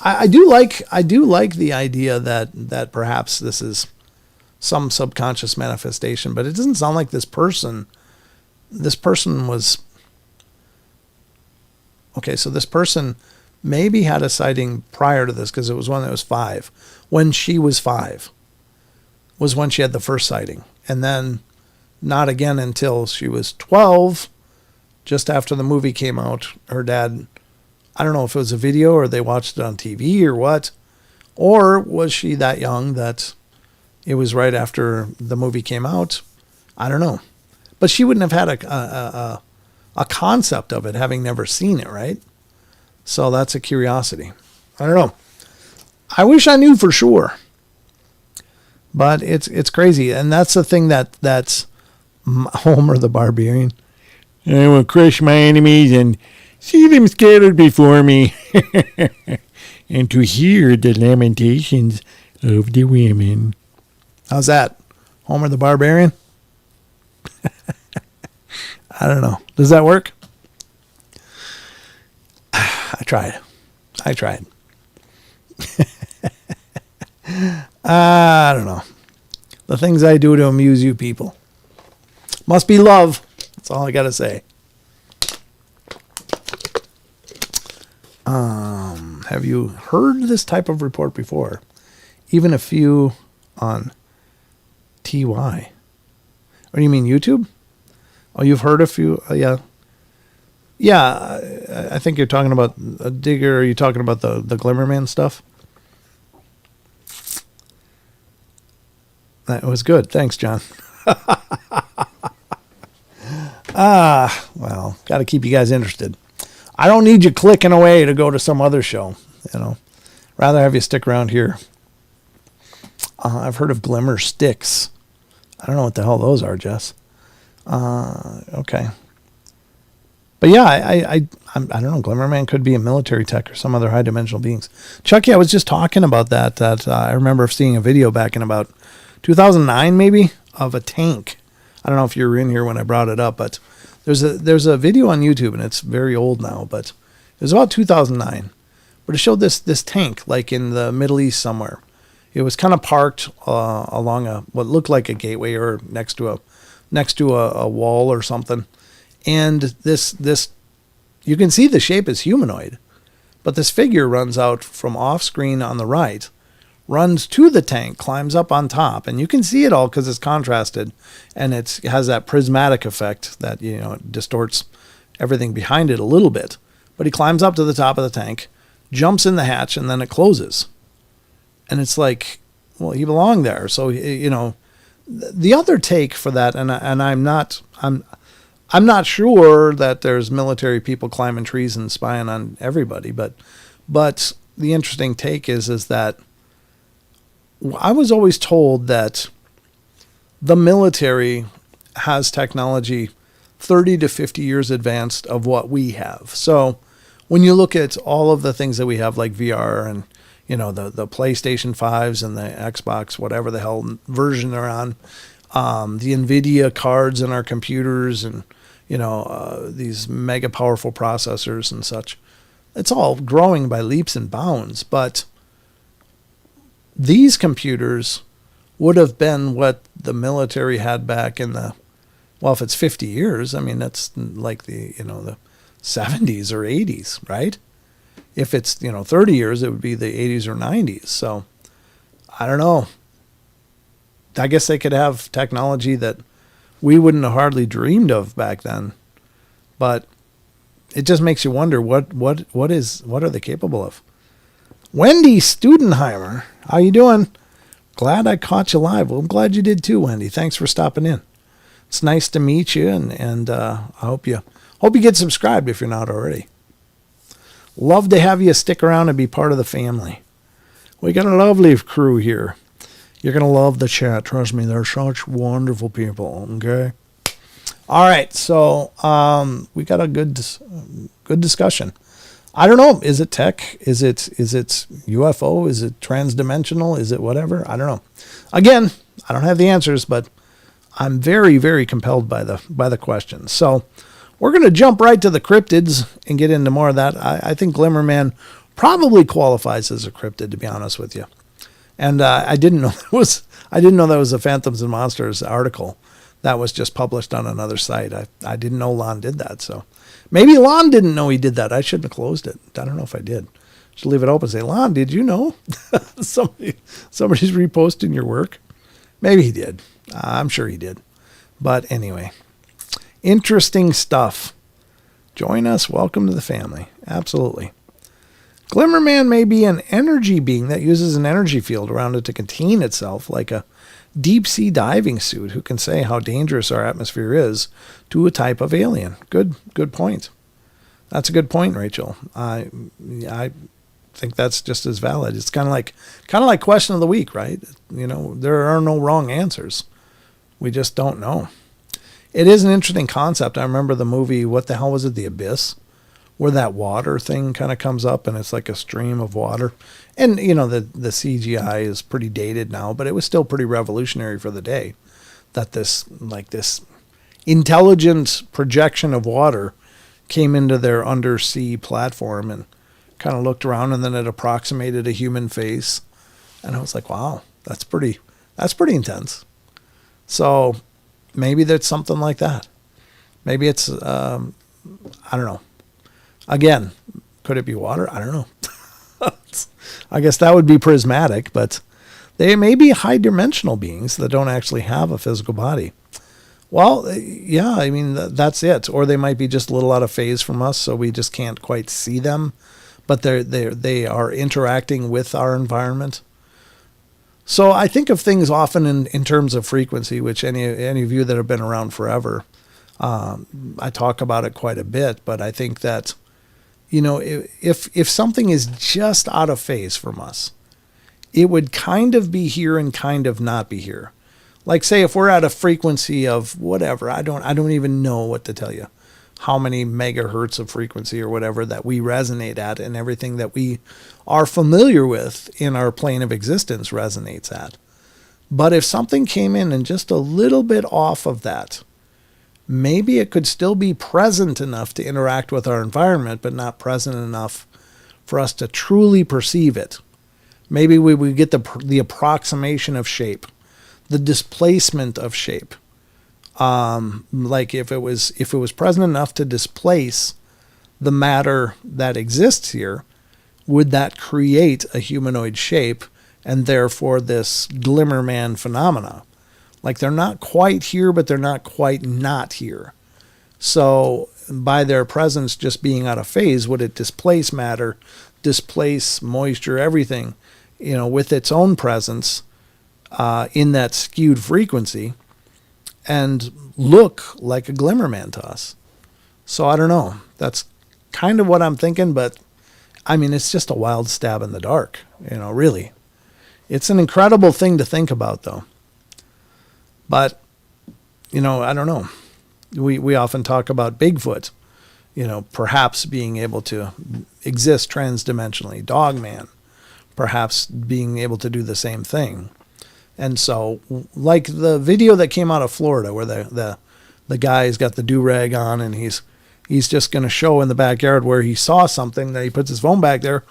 I do like the idea that perhaps this is some subconscious manifestation, but it doesn't sound like this person was okay. So this person maybe had a sighting prior to this, because it was when it was 5. When she was 5 was when she had the first sighting, and then not again until she was 12, just after the movie came out. Her dad, I don't know if it was a video or they watched it on TV or what, or was she that young that it was right after the movie came out? I don't know. But she wouldn't have had a concept of it, having never seen it, right? So that's a curiosity. I don't know. I wish I knew for sure. But it's crazy. And that's the thing that's Homer the Barbarian. I will crush my enemies and see them scattered before me. And to hear the lamentations of the women. How's that? Homer the Barbarian? I don't know. Does that work? I tried. I don't know. The things I do to amuse you people. Must be love. That's all I got to say. Have you heard this type of report before? Even a few on TY. What do you mean, YouTube? Oh, you've heard a few? Yeah. Yeah, I think you're talking about a Digger. Are you talking about the Glimmer Man stuff? That was good. Thanks, John. Well, got to keep you guys interested. I don't need you clicking away to go to some other show, Rather have you stick around here. I've heard of Glimmer Sticks. I don't know what the hell those are, Jess. Okay. But yeah, I don't know. Glimmer Man could be a military tech or some other high dimensional beings. Chucky, I was just talking about that I remember seeing a video back in about 2009 maybe of a tank. I don't know if you were in here when I brought it up, but there's a video on YouTube, and it's very old now, but it was about 2009. But it showed this tank like in the Middle East somewhere. It was kind of parked along what looked like a gateway or next to a wall or something. And this you can see the shape is humanoid, but this figure runs out from off screen on the right, runs to the tank, climbs up on top, and you can see it all because it's contrasted, and it has that prismatic effect that it distorts everything behind it a little bit. But he climbs up to the top of the tank, jumps in the hatch, and then it closes. And it's like, well, he belonged there. So the other take for that, and I'm not sure that there's military people climbing trees and spying on everybody, but the interesting take is that I was always told that the military has technology 30 to 50 years advanced of what we have. So when you look at all of the things that we have, like VR and the PlayStation 5s and the Xbox, whatever the hell version they're on, the NVIDIA cards in our computers, and these mega powerful processors and such, it's all growing by leaps and bounds. But these computers would have been what the military had back in the Well, if it's 50 years, I mean, that's like the 70s or 80s, right? If it's, 30 years, it would be the 80s or 90s. So I don't know. I guess they could have technology that we wouldn't have hardly dreamed of back then. But it just makes you wonder what are they capable of? Wendy Studenheimer, how you doing? Glad I caught you live. Well, I'm glad you did too, Wendy. Thanks for stopping in. It's nice to meet you, and I hope you get subscribed if you're not already. Love to have you stick around and be part of the family. We got a lovely crew here. You're going to love the chat. Trust me, they're such wonderful people, okay? All right, so we got a good discussion. I don't know. Is it tech? Is it UFO? Is it transdimensional? Is it whatever? I don't know. Again, I don't have the answers, but I'm very, very compelled by the questions. So we're going to jump right to the cryptids and get into more of that. I think Glimmer Man probably qualifies as a cryptid, to be honest with you. And I didn't know that was a Phantoms and Monsters article that was just published on another site. I didn't know Lon did that. So maybe Lon didn't know he did that. I shouldn't have closed it. I don't know if I did. Should leave it open and say, Lon, did you know somebody's reposting your work? Maybe he did. I'm sure he did. But anyway, interesting stuff. Join us. Welcome to the family. Absolutely. Glimmer Man may be an energy being that uses an energy field around it to contain itself, like a deep sea diving suit who can say how dangerous our atmosphere is to a type of alien. Good point. That's a good point, Rachel. I think that's just as valid. It's kind of like question of the week, right? There are no wrong answers. We just don't know. It is an interesting concept. I remember the movie, what the hell was it, The Abyss, where that water thing kind of comes up and it's like a stream of water. And, the CGI is pretty dated now, but it was still pretty revolutionary for the day that this intelligent projection of water came into their undersea platform and kind of looked around, and then it approximated a human face. And I was like, wow, that's pretty intense. So maybe there's something like that. Maybe it's, I don't know. Again, could it be water? I don't know. I guess that would be prismatic, but they may be high-dimensional beings that don't actually have a physical body. Well, yeah, I mean, that's it. Or they might be just a little out of phase from us, so we just can't quite see them, but they are interacting with our environment. So I think of things often in terms of frequency, which any of you that have been around forever, I talk about it quite a bit, but I think that if something is just out of phase from us, it would kind of be here and kind of not be here. Like, say, if we're at a frequency of whatever, I don't even know what to tell you, how many megahertz of frequency or whatever that we resonate at, and everything that we are familiar with in our plane of existence resonates at. But if something came in and just a little bit off of that, maybe it could still be present enough to interact with our environment, but not present enough for us to truly perceive it. Maybe we would get the approximation of shape, the displacement of shape. Like if it was present enough to displace the matter that exists here, would that create a humanoid shape and therefore this Glimmer Man phenomena? Like they're not quite here, but they're not quite not here. So by their presence just being out of phase, would it displace matter, displace moisture, everything, with its own presence in that skewed frequency and look like a Glimmer Man to us? So I don't know. That's kind of what I'm thinking, but I mean, it's just a wild stab in the dark, really. It's an incredible thing to think about, though. But, I don't know. We often talk about Bigfoot, perhaps being able to exist transdimensionally. Dogman, perhaps being able to do the same thing. And so, like the video that came out of Florida where the guy's got the do-rag on and he's just going to show in the backyard where he saw something, that he puts his phone back there,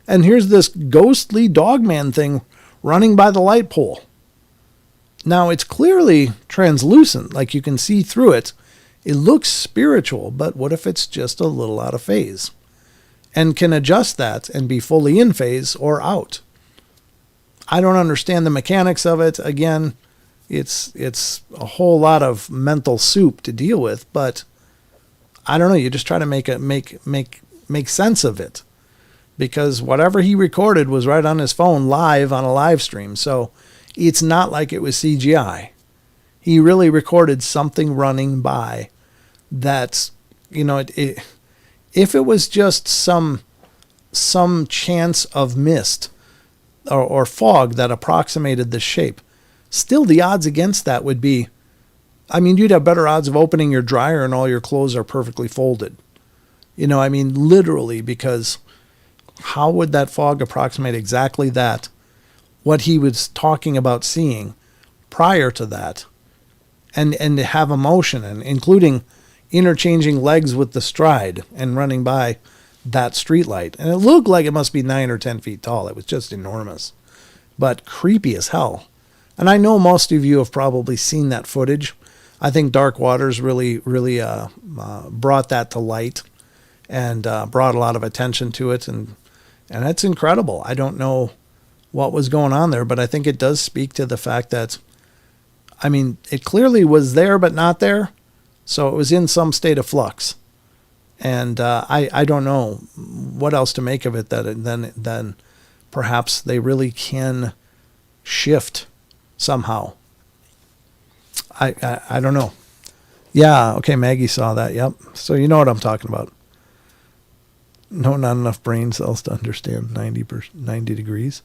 and here's this ghostly Dogman thing running by the light pole. Now it's clearly translucent, like you can see through it. It looks spiritual, but what if it's just a little out of phase and can adjust that and be fully in phase or out? I don't understand the mechanics of it. Again, it's a whole lot of mental soup to deal with, but I don't know. You just try to make sense of it, because whatever he recorded was right on his phone live on a live stream. So it's not like it was CGI. He really recorded something running by that's, if it was just some chance of mist or fog that approximated the shape, still the odds against that would be, you'd have better odds of opening your dryer and all your clothes are perfectly folded. Literally, because how would that fog approximate exactly that, what he was talking about seeing prior to that, and to have emotion, and including interchanging legs with the stride and running by that streetlight. And it looked like it must be 9 or 10 feet tall. It was just enormous, but creepy as hell. And I know most of you have probably seen that footage. I think Dark Waters really brought that to light and brought a lot of attention to it. And it's incredible. I don't know what was going on there, but I think it does speak to the fact that, it clearly was there but not there. So it was in some state of flux. And I don't know what else to make of it then perhaps they really can shift somehow. I don't know. Yeah, okay, Maggie saw that. Yep. So you know what I'm talking about. No, not enough brain cells to understand 90 degrees.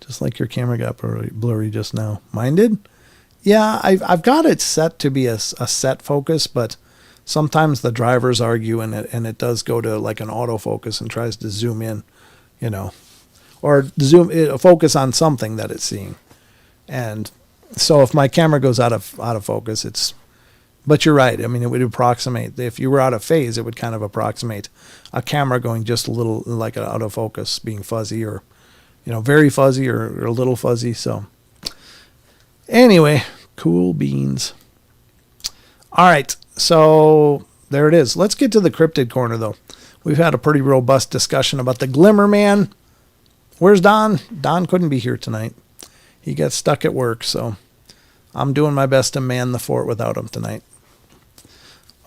Just like your camera got blurry just now. Mine did? Yeah, I've got it set to be a set focus, but sometimes the drivers argue and it does go to like an autofocus and tries to zoom in, or focus on something that it's seeing. And so if my camera goes out of focus, but you're right. It would approximate, if you were out of phase, it would kind of approximate a camera going just a little like an out of focus, being fuzzy or, very fuzzy or a little fuzzy. So anyway, cool beans. All right. So there it is. Let's get to the cryptid corner though. We've had a pretty robust discussion about the Glimmer Man. Where's Don? Don couldn't be here tonight. He got stuck at work, so I'm doing my best to man the fort without him tonight.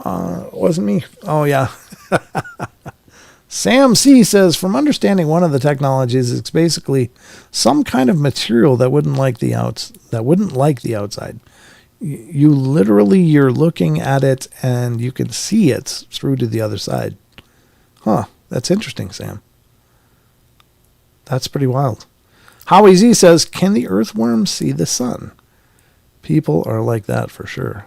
Wasn't me. Oh, yeah. Sam C. says, from understanding one of the technologies, it's basically some kind of material that wouldn't like the outside. You're looking at it and you can see it through to the other side. Huh. That's interesting, Sam. That's pretty wild. Howie Z says, can the earthworm see the sun? People are like that for sure.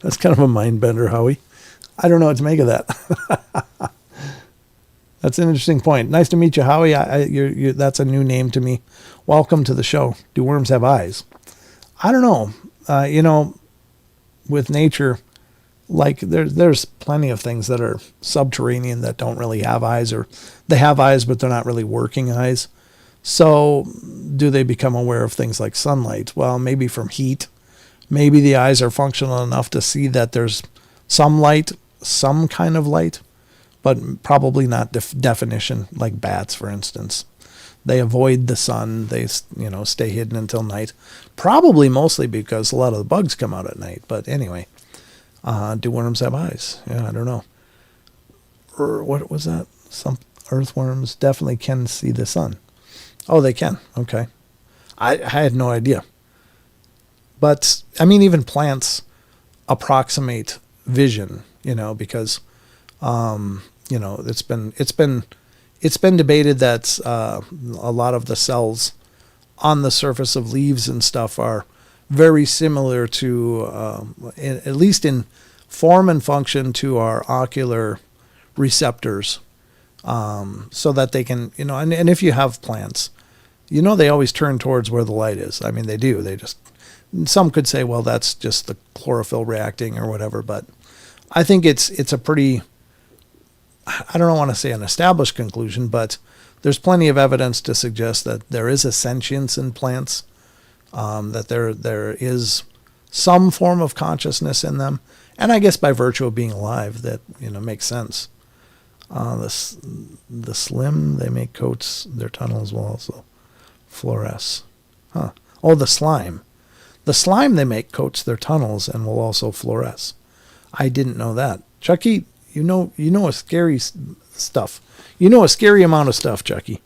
That's kind of a mind bender, Howie. I don't know what to make of that. That's an interesting point. Nice to meet you, Howie. That's a new name to me. Welcome to the show. Do worms have eyes? I don't know. With nature, like there's plenty of things that are subterranean that don't really have eyes, or they have eyes, but they're not really working eyes. So do they become aware of things like sunlight? Well, maybe from heat. Maybe the eyes are functional enough to see that there's some light, some kind of light, but probably not definition, like bats, for instance. They avoid the sun. They, stay hidden until night. Probably mostly because a lot of the bugs come out at night. But anyway, do worms have eyes? Yeah, I don't know. Or what was that? Some earthworms definitely can see the sun. Oh, they can. Okay. I had no idea. But even plants approximate vision, because it's been debated that a lot of the cells on the surface of leaves and stuff are very similar to, at least in form and function, to our ocular receptors, so that they can, and if you have plants, they always turn towards where the light is. They do. They just, some could say, well, that's just the chlorophyll reacting or whatever, but I think it's a pretty I don't want to say an established conclusion, but there's plenty of evidence to suggest that there is a sentience in plants, that there is some form of consciousness in them. And I guess by virtue of being alive, that, makes sense. The slim, they make coats, their tunnels will also fluoresce. Huh. Oh, the slime. The slime they make coats their tunnels and will also fluoresce. I didn't know that. Chucky, you know a scary stuff. You know a scary amount of stuff, Chucky.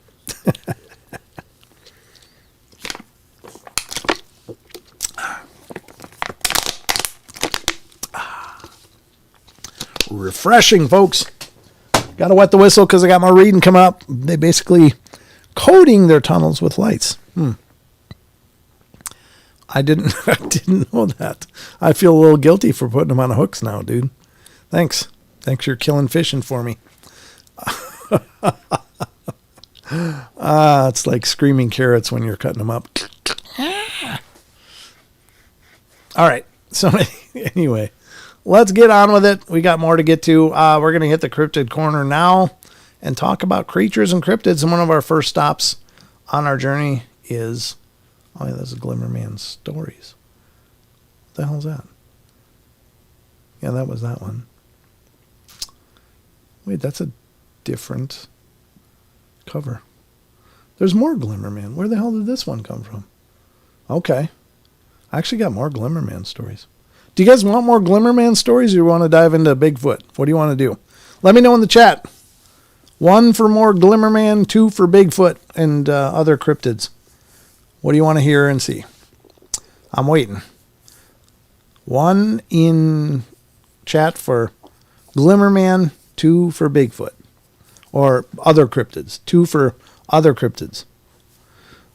Refreshing, folks. Got to wet the whistle because I got my reading come up. They basically coating their tunnels with lights. I didn't know that. I feel a little guilty for putting them on hooks now, dude. Thanks for killing fishing for me. It's like screaming carrots when you're cutting them up. All right. So anyway, let's get on with it. We got more to get to. We're going to hit the cryptid corner now and talk about creatures and cryptids. And one of our first stops on our journey is, oh yeah, that's a Glimmer Man stories. What the hell's that? Yeah, that was that one. Wait, that's a different cover. There's more Glimmer Man. Where the hell did this one come from? Okay. I actually got more Glimmer Man stories. Do you guys want more Glimmer Man stories or you want to dive into Bigfoot? What do you want to do? Let me know in the chat. 1 for more Glimmer Man, 2 for Bigfoot and other cryptids. What do you want to hear and see? I'm waiting. 1 in chat for Glimmer Man, 2 for Bigfoot. Or other cryptids. 2 for other cryptids.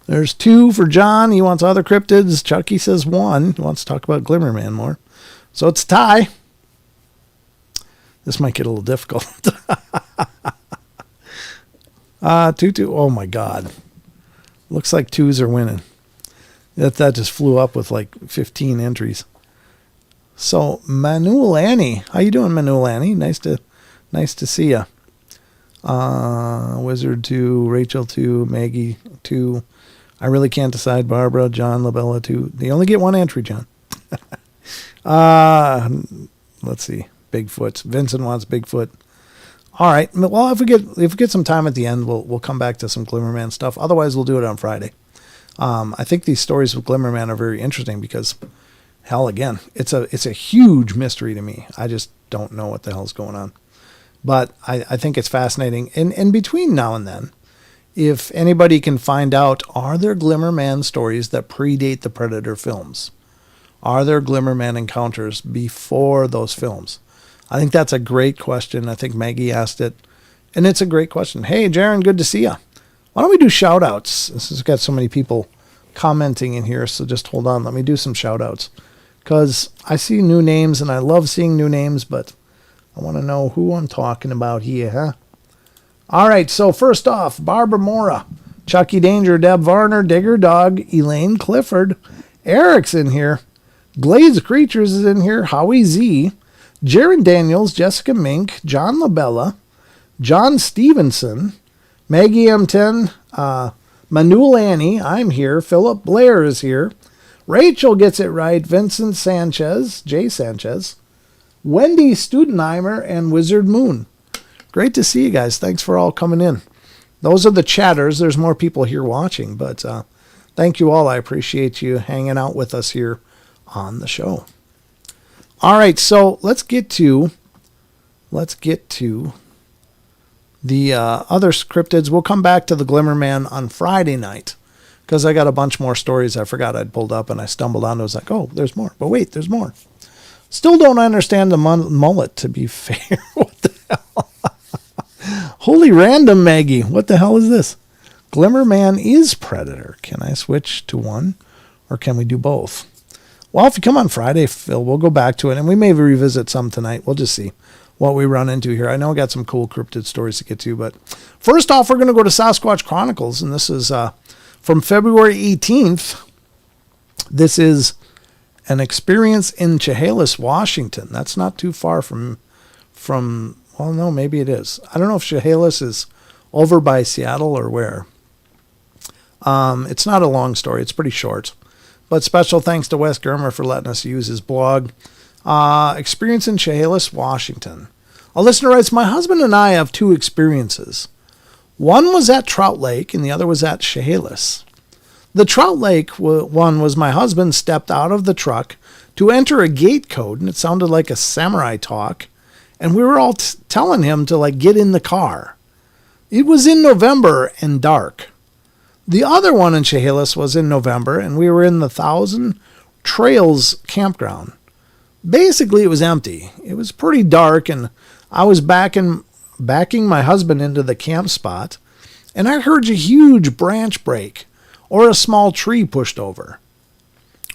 There's 2 for John. He wants other cryptids. Chucky says 1. He wants to talk about Glimmer Man more. So it's a tie. This might get a little difficult. 2-2. Oh my God. Looks like 2s are winning. That just flew up with like 15 entries. So Manuel Annie, how you doing, Manuel Annie? Nice to see you. Wizard 2, Rachel 2, Maggie 2. I really can't decide. Barbara, John, Labella 2. They only get 1 entry, John. Let's see. Bigfoot. Vincent wants Bigfoot. All right. Well, if we get some time at the end, we'll come back to some Glimmer Man stuff. Otherwise, we'll do it on Friday. I think these stories with Glimmer Man are very interesting because, hell, again, it's a huge mystery to me. I just don't know what the hell's going on. But I think it's fascinating. And between now and then, if anybody can find out, are there Glimmer Man stories that predate the Predator films? Are there Glimmer Man encounters before those films? I think that's a great question. I think Maggie asked it, and it's a great question. Hey, Jaron, good to see you. Why don't we do shout-outs? This has got so many people commenting in here, so just hold on. Let me do some shout-outs, because I see new names, and I love seeing new names, but I want to know who I'm talking about here, huh? All right, so first off, Barbara Mora, Chucky Danger, Deb Varner, Digger Dog, Elaine Clifford, Eric's in here, Glades Creatures is in here, Howie Z, Jaron Daniels, Jessica Mink, John Labella, John Stevenson, Maggie M10, Manuel Annie, I'm here, Philip Blair is here, Rachel gets it right, Vincent Sanchez, Jay Sanchez, Wendy Studenheimer, and Wizard Moon. Great to see you guys. Thanks for all coming in. Those are the chatters. There's more people here watching, but thank you all. I appreciate you hanging out with us here on the show. All right, so let's get to the other cryptids. We'll come back to the Glimmer Man on Friday night because I got a bunch more stories I forgot I'd pulled up and I stumbled onto. I was like, oh, there's more. But wait, there's more. Still don't understand the mullet, to be fair. What the hell? Holy random, Maggie. What the hell is this? Glimmer Man is Predator. Can I switch to one? Or can we do both? Well, if you come on Friday, Phil, we'll go back to it. And we may revisit some tonight. We'll just see what we run into here. I know I got some cool cryptid stories to get to. But first off, we're going to go to Sasquatch Chronicles. And this is from February 18th. This is an experience in Chehalis, Washington. That's not too far from Well, no, maybe it is. I don't know if Chehalis is over by Seattle or where. It's not a long story. It's pretty short. But special thanks to Wes Germer for letting us use his blog. Experience in Chehalis, Washington. A listener writes, my husband and I have two experiences. One was at Trout Lake and the other was at Chehalis. The Trout Lake one was my husband stepped out of the truck to enter a gate code, and it sounded like a samurai talk, and we were all telling him to like get in the car. It was in November and dark. The other one in Chehalis was in November, and we were in the Thousand Trails campground. Basically, it was empty. It was pretty dark, and I was backing my husband into the camp spot, and I heard a huge branch break or a small tree pushed over.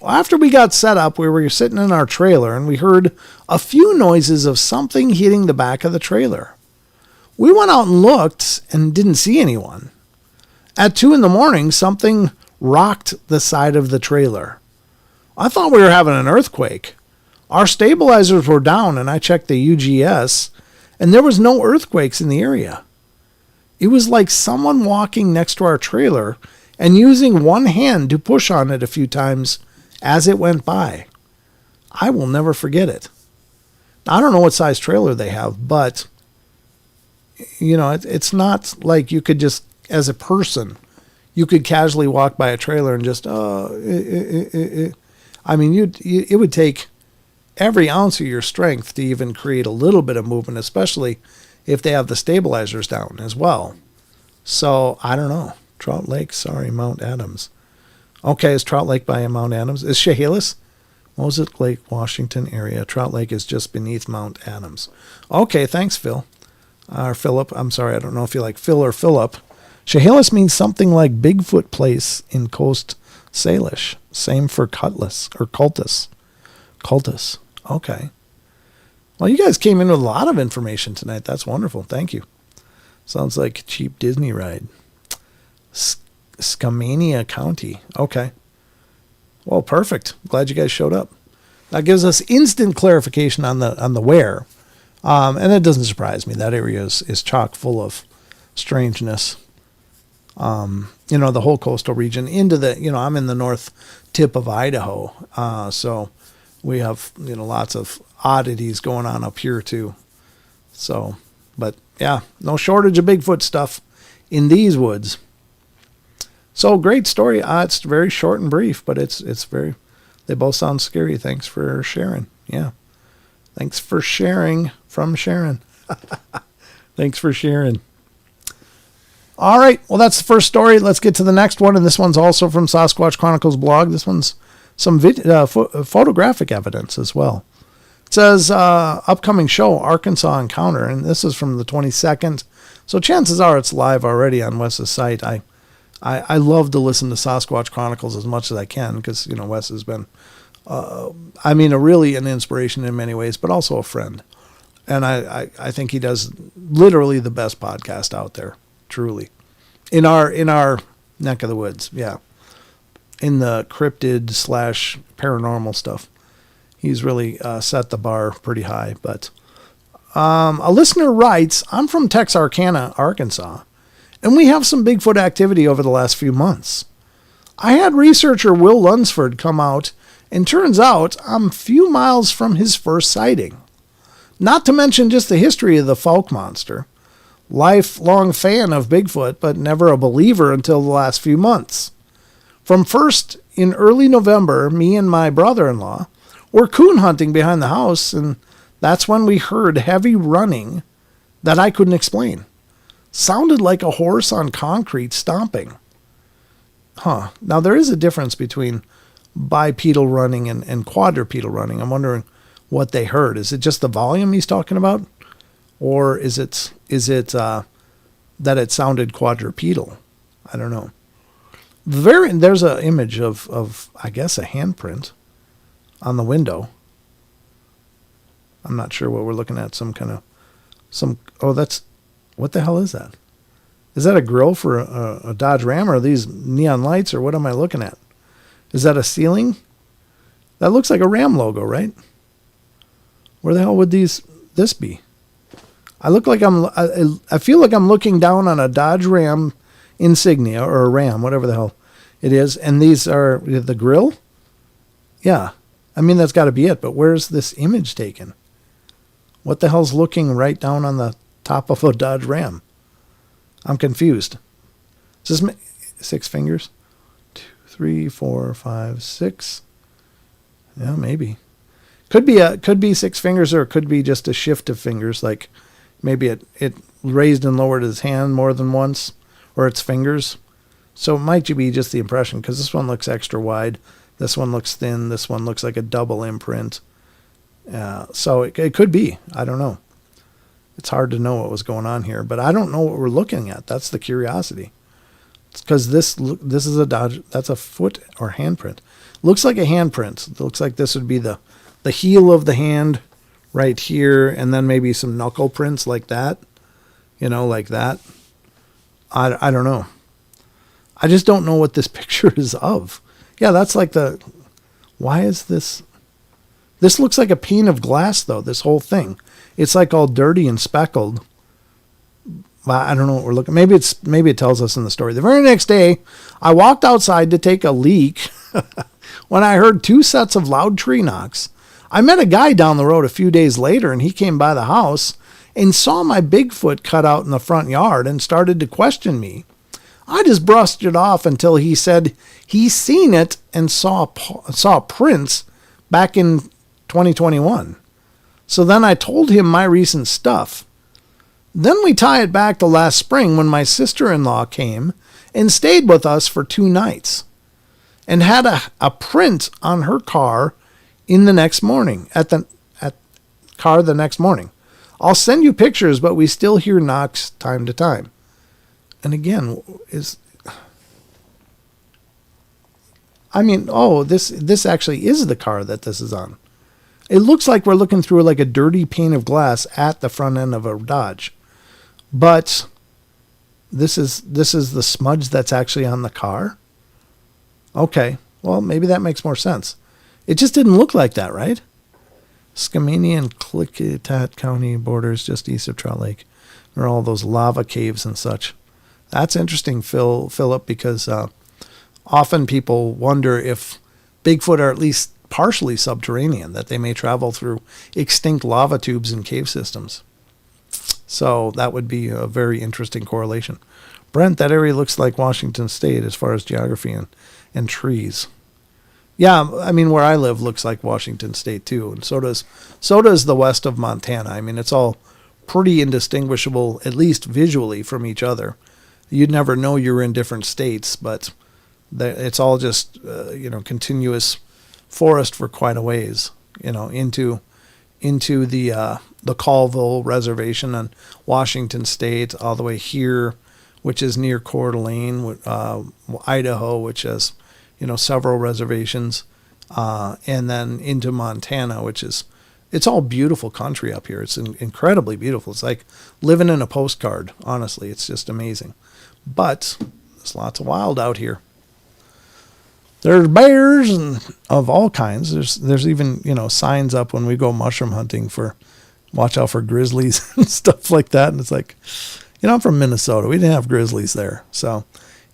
Well, after we got set up, we were sitting in our trailer, and we heard a few noises of something hitting the back of the trailer. We went out and looked and didn't see anyone. At 2 a.m, something rocked the side of the trailer. I thought we were having an earthquake. Our stabilizers were down, and I checked the UGS, and there was no earthquakes in the area. It was like someone walking next to our trailer and using one hand to push on it a few times as it went by. I will never forget it. I don't know what size trailer they have, but it's not like you could just, as a person, you could casually walk by a trailer and just, it would take every ounce of your strength to even create a little bit of movement, especially if they have the stabilizers down as well. So, I don't know. Trout Lake, Mount Adams. Okay, is Trout Lake by Mount Adams? Is Chehalis? Moses Lake, Washington area. Trout Lake is just beneath Mount Adams. Okay, thanks, Phil. Or Philip. I'm sorry, I don't know if you like Phil or Philip. Chehalis means something like Bigfoot place in Coast Salish. Same for cultus. Cultus. Okay. Well, you guys came in with a lot of information tonight. That's wonderful. Thank you. Sounds like a cheap Disney ride. Skamania County. Okay. Well, perfect. Glad you guys showed up. That gives us instant clarification on the where. And it doesn't surprise me. That area is chock full of strangeness. The whole coastal region into I'm in the north tip of Idaho. So we have, lots of oddities going on up here too. So, but yeah, no shortage of Bigfoot stuff in these woods. So great story. It's very short and brief, but they both sound scary. Thanks for sharing. Yeah. Thanks for sharing from Sharon. Thanks for sharing. All right. Well, that's the first story. Let's get to the next one. And this one's also from Sasquatch Chronicles blog. This one's some photographic evidence as well. It says, upcoming show, Arkansas Encounter. And this is from the 22nd. So chances are it's live already on Wes's site. I love to listen to Sasquatch Chronicles as much as I can because, Wes has been, really an inspiration in many ways, but also a friend. And I think he does literally the best podcast out there, truly. In our neck of the woods, yeah. In the cryptid / paranormal stuff. He's really set the bar pretty high. But a listener writes, I'm from Texarkana, Arkansas. And we have some Bigfoot activity over the last few months. I had researcher Will Lunsford come out, and turns out I'm a few miles from his first sighting. Not to mention just the history of the Falk monster. Lifelong fan of Bigfoot, but never a believer until the last few months. From first, in early November, me and my brother-in-law were coon hunting behind the house, and that's when we heard heavy running that I couldn't explain. Sounded like a horse on concrete stomping. Now, there is a difference between bipedal running and quadrupedal running. I'm wondering what they heard. Is it just the volume he's talking about? Or is it that it sounded quadrupedal? I don't know. There's an image of I guess a handprint on the window. I'm not sure what we're looking at. What the hell is that? Is that a grill for a Dodge Ram, or are these neon lights, or what am I looking at? Is that a ceiling? That looks like a Ram logo, right? Where the hell would this be? I look like I feel like I'm looking down on a Dodge Ram insignia, or a Ram, whatever the hell it is. And these are the grill. Yeah. I mean, that's got to be it. But where's this image taken? What the hell's looking right down on the top of a Dodge Ram? I'm confused. Is this 6 fingers? 2, 3, 4, 5, 6. Yeah, maybe. Could be 6 fingers, or it could be just a shift of fingers. Like maybe it raised and lowered his hand more than once, or its fingers. So it might be just the impression, because this one looks extra wide. This one looks thin. This one looks like a double imprint. So it could be. I don't know. It's hard to know what was going on here, but I don't know what we're looking at. That's the curiosity. It's because this is a Dodge. That's a foot or handprint. Looks like a handprint. It looks like this would be the heel of the hand right here, and then maybe some knuckle prints like that. Like that. I don't know. I just don't know what this picture is of. Yeah, that's like why is this? This looks like a pane of glass, though, this whole thing. It's like all dirty and speckled. I don't know what we're looking. Maybe it tells us in the story. The very next day, I walked outside to take a leak when I heard 2 sets of loud tree knocks. I met a guy down the road a few days later, and he came by the house and saw my Bigfoot cut out in the front yard and started to question me. I just brushed it off until he said he's seen it and saw prints back in 2021. So then I told him my recent stuff. Then we tie it back to last spring when my sister-in-law came and stayed with us for 2 nights and had a print on her car in the next morning, at car the next morning. I'll send you pictures, but we still hear knocks time to time. And again, this actually is the car that this is on. It looks like we're looking through like a dirty pane of glass at the front end of a Dodge. But this is the smudge that's actually on the car. Okay, well, maybe that makes more sense. It just didn't look like that, right? Skamania and Klickitat County borders just east of Trout Lake. There are all those lava caves and such. That's interesting, Philip, because often people wonder if Bigfoot are at least partially subterranean, that they may travel through extinct lava tubes and cave systems. So that would be a very interesting correlation. Brent, that area looks like Washington State as far as geography and trees. Yeah, I mean, where I live looks like Washington State too, and so does the west of Montana. I mean, it's all pretty indistinguishable, at least visually, from each other. You'd never know you were in different states, but it's all just continuous forest for quite a ways, into the Colville Reservation on Washington State, all the way here, which is near Coeur d'Alene, Idaho, which has several reservations, and then into Montana, it's all beautiful country up here. It's incredibly beautiful. It's like living in a postcard. Honestly, it's just amazing. But there's lots of wild out here. There's bears and of all kinds. There's even signs up when we go mushroom hunting for watch out for grizzlies and stuff like that. And it's like, I'm from Minnesota. We didn't have grizzlies there, so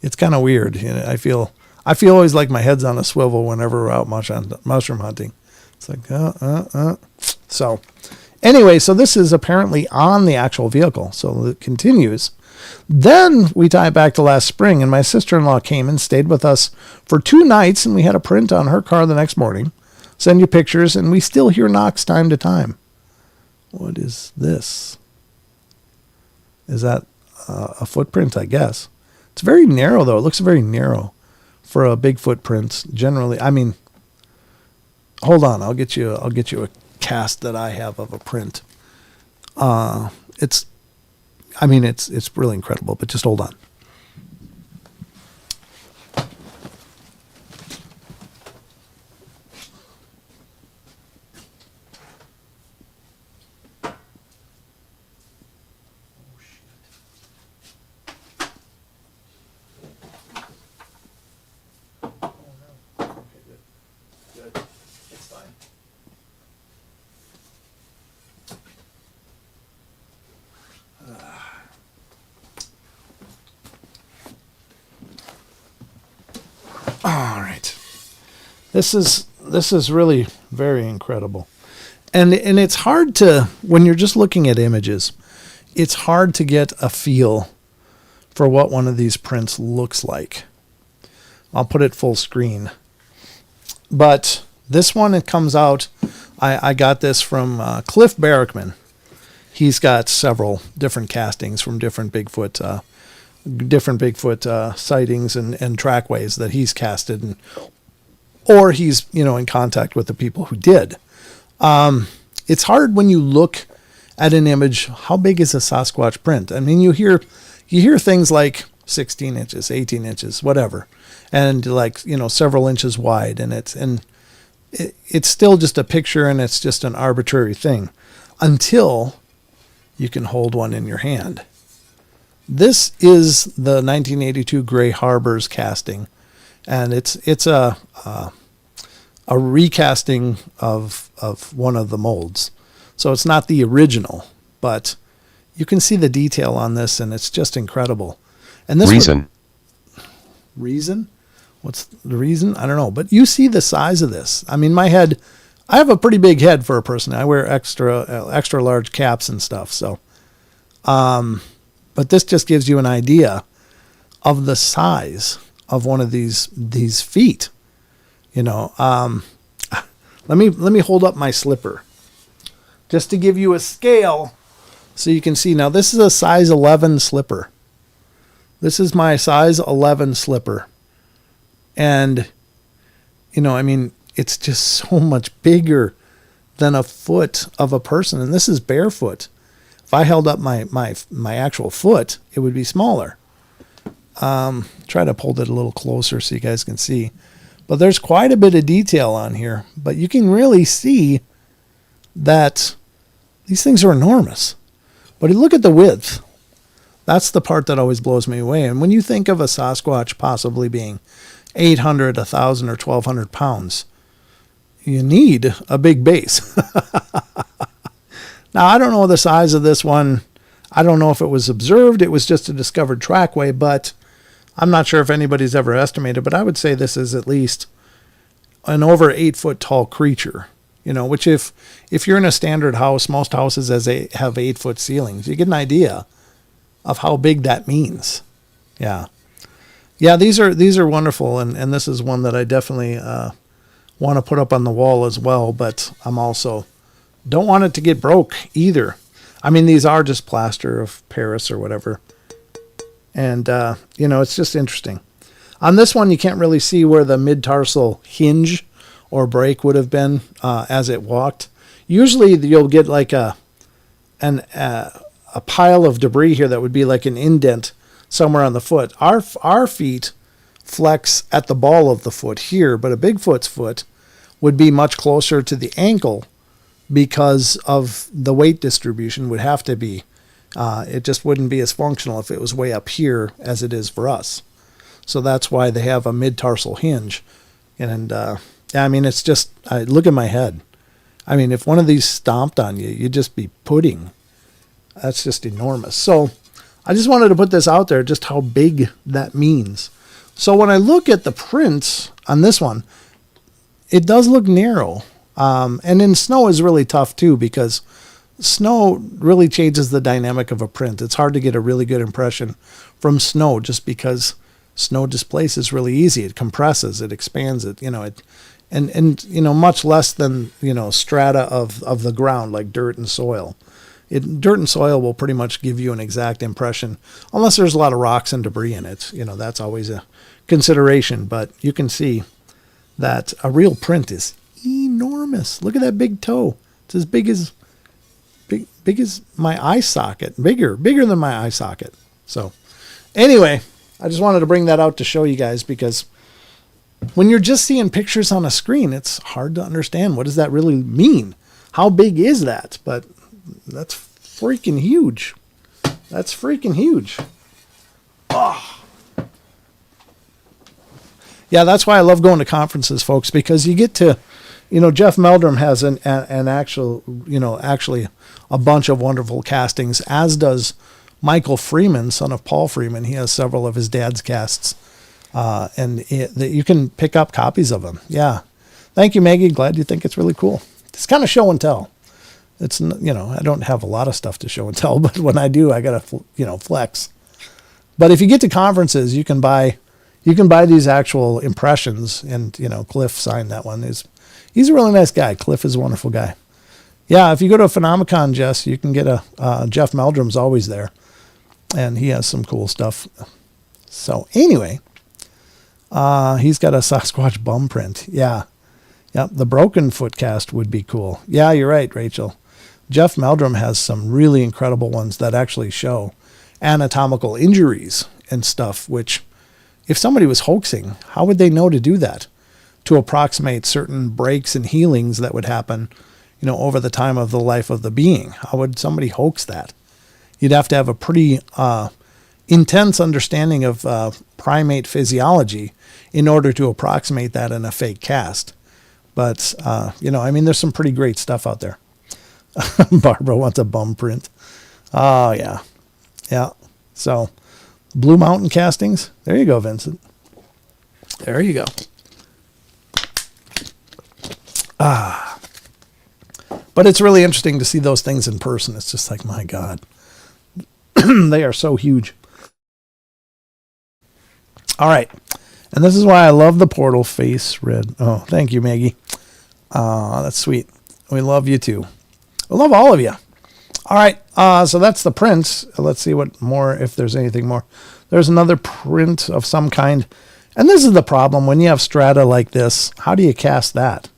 it's kind of weird. I feel always like my head's on a swivel whenever we're out mushroom hunting. It's like So anyway, so this is apparently on the actual vehicle. So it continues. Then we tie it back to last spring, and my sister-in-law came and stayed with us for 2 nights, and we had a print on her car the next morning. Send you pictures, and we still hear knocks time to time. What is this? Is that a footprint, I guess? It's very narrow, though. It looks very narrow for a big footprint. Generally, I mean, hold on. I'll get you a cast that I have of a print. It's really incredible, but just hold on. This is really very incredible. And it's hard to, when you're just looking at images, it's hard to get a feel for what one of these prints looks like. I'll put it full screen. But this one, it comes out, I got this from Cliff Barrickman. He's got several different castings from different Bigfoot sightings and trackways that he's casted, or he's in contact with the people who did. It's hard when you look at an image. How big is a Sasquatch print? I mean, you hear things like 16 inches, 18 inches, whatever, and like several inches wide, and it's still just a picture, and it's just an arbitrary thing until you can hold one in your hand. This is the 1982 Gray Harbors casting, and it's a recasting of one of the molds. So it's not the original, but you can see the detail on this, and it's just incredible. And this reason? What's the reason? I don't know. But you see the size of this. I mean, my head, I have a pretty big head for a person. I wear extra large caps and stuff. So, but this just gives you an idea of the size of one of these feet. Let me hold up my slipper just to give you a scale so you can see. Now, this is a size 11 slipper. This is my size 11 slipper. And, it's just so much bigger than a foot of a person. And this is barefoot. If I held up my actual foot, it would be smaller. Try to hold it a little closer so you guys can see. But there's quite a bit of detail on here. But you can really see that these things are enormous. But you look at the width. That's the part that always blows me away. And when you think of a Sasquatch possibly being 800, 1,000, or 1,200 pounds, you need a big base. Now, I don't know the size of this one. I don't know if it was observed. It was just a discovered trackway, but I'm not sure if anybody's ever estimated, but I would say this is at least an over 8-foot tall creature, which if you're in a standard house, most houses have 8-foot ceilings. You get an idea of how big that means. Yeah. These are wonderful. And this is one that I definitely, want to put up on the wall as well, but I'm also don't want it to get broke either. I mean, these are just plaster of Paris or whatever. And, it's just interesting. On this one, you can't really see where the mid-tarsal hinge or break would have been as it walked. Usually you'll get like a pile of debris here that would be like an indent somewhere on the foot. Our feet flex at the ball of the foot here, but a Bigfoot's foot would be much closer to the ankle because of the weight distribution would have to be. It just wouldn't be as functional if it was way up here as it is for us. So that's why they have a mid-tarsal hinge. And it's just, look at my head. I mean, if one of these stomped on you, you'd just be pudding. That's just enormous. So I just wanted to put this out there, just how big that means. So when I look at the prints on this one, it does look narrow. And in snow is really tough too, because snow really changes the dynamic of a print. It's hard to get a really good impression from snow just because snow displaces really easy. It compresses, it expands it, much less than, strata of the ground like dirt and soil. Dirt and soil will pretty much give you an exact impression, unless there's a lot of rocks and debris in it. That's always a consideration, but you can see that a real print is enormous. Look at that big toe. It's as big as my eye socket, bigger than my eye socket. So anyway, I just wanted to bring that out to show you guys, because when you're just seeing pictures on a screen, it's hard to understand. What does that really mean? How big is that? But that's freaking huge. That's freaking huge. Oh. Yeah, that's why I love going to conferences, folks, because you get to, Jeff Meldrum has an actually a bunch of wonderful castings, as does Michael Freeman, son of Paul Freeman. He has several of his dad's casts, and you can pick up copies of them. Yeah. Thank you, Maggie. Glad you think it's really cool. It's kind of show and tell. It's, I don't have a lot of stuff to show and tell, but when I do, I got to, flex. But if you get to conferences, you can buy these actual impressions, and, Cliff signed that one. He's a really nice guy. Cliff is a wonderful guy. Yeah, if you go to a Phenomicon, Jess, you can get Jeff Meldrum's always there, and he has some cool stuff. So anyway, he's got a Sasquatch bum print. Yeah. Yep, the broken foot cast would be cool. Yeah, you're right, Rachel. Jeff Meldrum has some really incredible ones that actually show anatomical injuries and stuff, which if somebody was hoaxing, how would they know to do that? To approximate certain breaks and healings that would happen, over the time of the life of the being. How would somebody hoax that? You'd have to have a pretty intense understanding of primate physiology in order to approximate that in a fake cast. But, there's some pretty great stuff out there. Barbara wants a bum print. Oh, yeah. Yeah. So, Blue Mountain castings. There you go, Vincent. There you go. But it's really interesting to see those things in person. It's just like, my God. They are so huge. All right. And this is why I love the portal face red. Oh, thank you, Maggie. That's sweet. We love you too. We love all of you. All right. So that's the prints. Let's see what more, if there's anything more. There's another print of some kind. And this is the problem when you have strata like this. How do you cast that?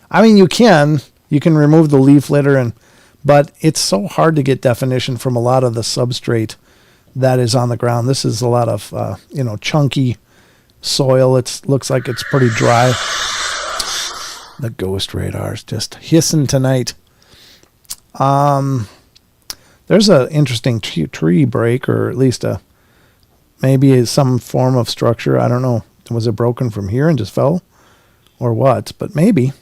I mean, you can remove the leaf litter, but it's so hard to get definition from a lot of the substrate that is on the ground. This is a lot of, chunky soil. It looks like it's pretty dry. The ghost radar's just hissing tonight. There's an interesting tree break, or at least maybe some form of structure. I don't know. Was it broken from here and just fell, or what? But maybe.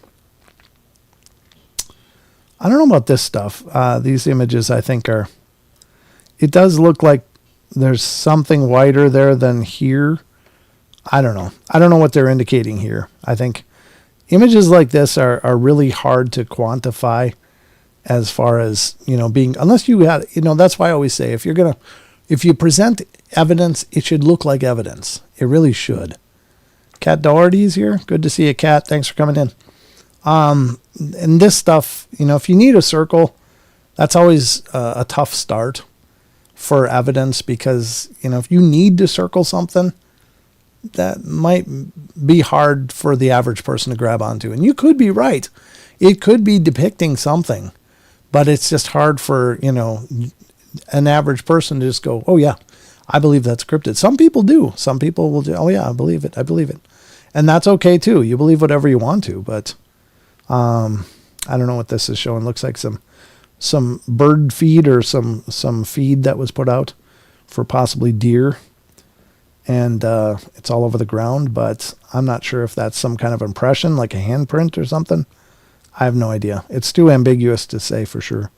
I don't know about this stuff. These images, I think, it does look like there's something whiter there than here. I don't know. I don't know what they're indicating here. I think images like this are really hard to quantify as far as, being, unless you had, that's why I always say, if you present evidence, it should look like evidence. It really should. Cat Doherty's here. Good to see you, Cat. Thanks for coming in. And this stuff, if you need a circle, that's always a tough start for evidence, because, if you need to circle something, that might be hard for the average person to grab onto. And you could be right. It could be depicting something, but it's just hard for, an average person to just go, oh yeah, I believe that's cryptid. Some people do. Some people will do, oh yeah, I believe it. I believe it. And that's okay too. You believe whatever you want to, but I don't know what this is showing. Looks like some bird feed, or some feed that was put out for possibly deer. And it's all over the ground, but I'm not sure if that's some kind of impression, like a handprint or something. I have no idea. It's too ambiguous to say for sure.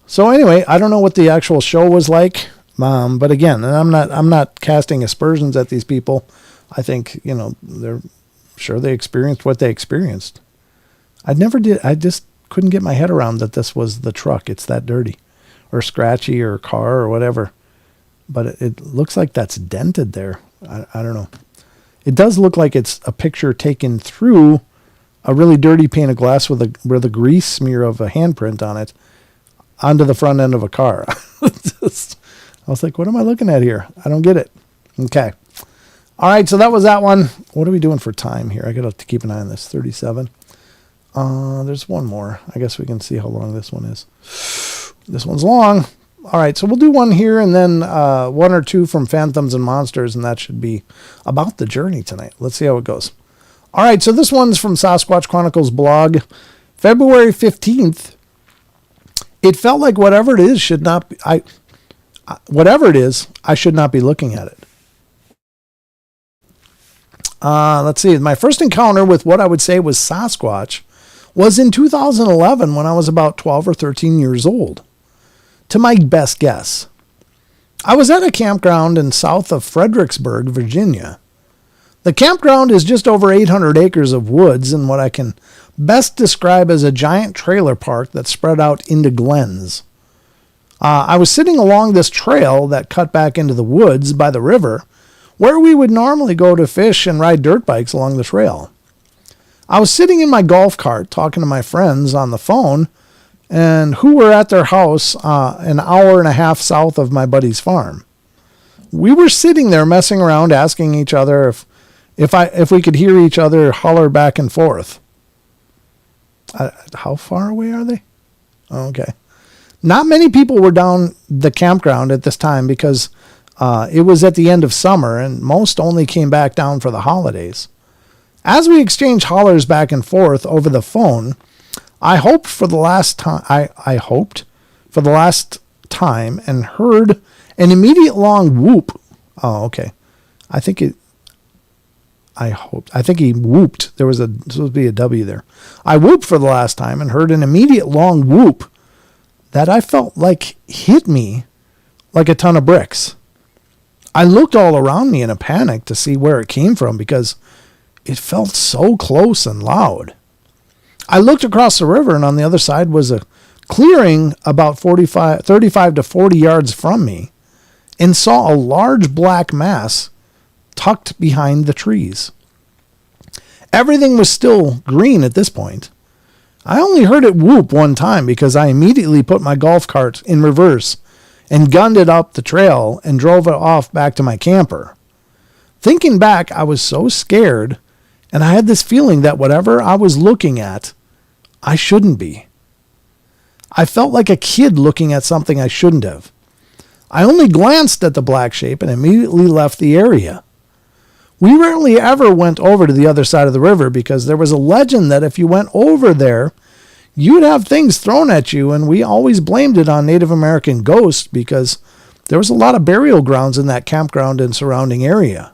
So anyway, I don't know what the actual show was like. But again, and I'm not casting aspersions at these people. I think, they're sure they experienced what they experienced. I just couldn't get my head around that this was the truck. It's that dirty or scratchy or car or whatever. But it looks like that's dented there. I don't know. It does look like it's a picture taken through a really dirty pane of glass with a grease smear of a handprint on it onto the front end of a car. I was like, what am I looking at here? I don't get it. Okay. All right, so that was that one. What are we doing for time here? I got to keep an eye on this. 37. There's one more. I guess we can see how long this one is. This one's long. All right, so we'll do one here, and then one or two from Phantoms and Monsters, and that should be about the journey tonight. Let's see how it goes. All right, so this one's from Sasquatch Chronicles blog, February 15th. It felt like whatever it is, I should not be looking at it. Let's see. My first encounter with what I would say was Sasquatch was in 2011 when I was about 12 or 13 years old. To my best guess. I was at a campground in south of Fredericksburg, Virginia. The campground is just over 800 acres of woods in what I can best describe as a giant trailer park that spread out into glens. I was sitting along this trail that cut back into the woods by the river, where we would normally go to fish and ride dirt bikes along the trail. I was sitting in my golf cart talking to my friends on the phone, and who were at their house an hour and a half south of my buddy's farm. We were sitting there messing around, asking each other if we could hear each other holler back and forth. How far away are they? Okay. Not many people were down the campground at this time because it was at the end of summer and most only came back down for the holidays. As we exchanged hollers back and forth over the phone, I hoped for the last time and heard an immediate long whoop. Oh, okay. I think he whooped. There was supposed to be a W there. I whooped for the last time and heard an immediate long whoop that I felt like hit me like a ton of bricks. I looked all around me in a panic to see where it came from because it felt so close and loud. I looked across the river, and on the other side was a clearing about 35 to 40 yards from me, and saw a large black mass tucked behind the trees. Everything was still green at this point. I only heard it whoop one time because I immediately put my golf cart in reverse and gunned it up the trail and drove it off back to my camper. Thinking back, I was so scared, and I had this feeling that whatever I was looking at, I shouldn't be. I felt like a kid looking at something I shouldn't have. I only glanced at the black shape and immediately left the area. We rarely ever went over to the other side of the river because there was a legend that if you went over there, you would have things thrown at you, and we always blamed it on Native American ghosts because there was a lot of burial grounds in that campground and surrounding area.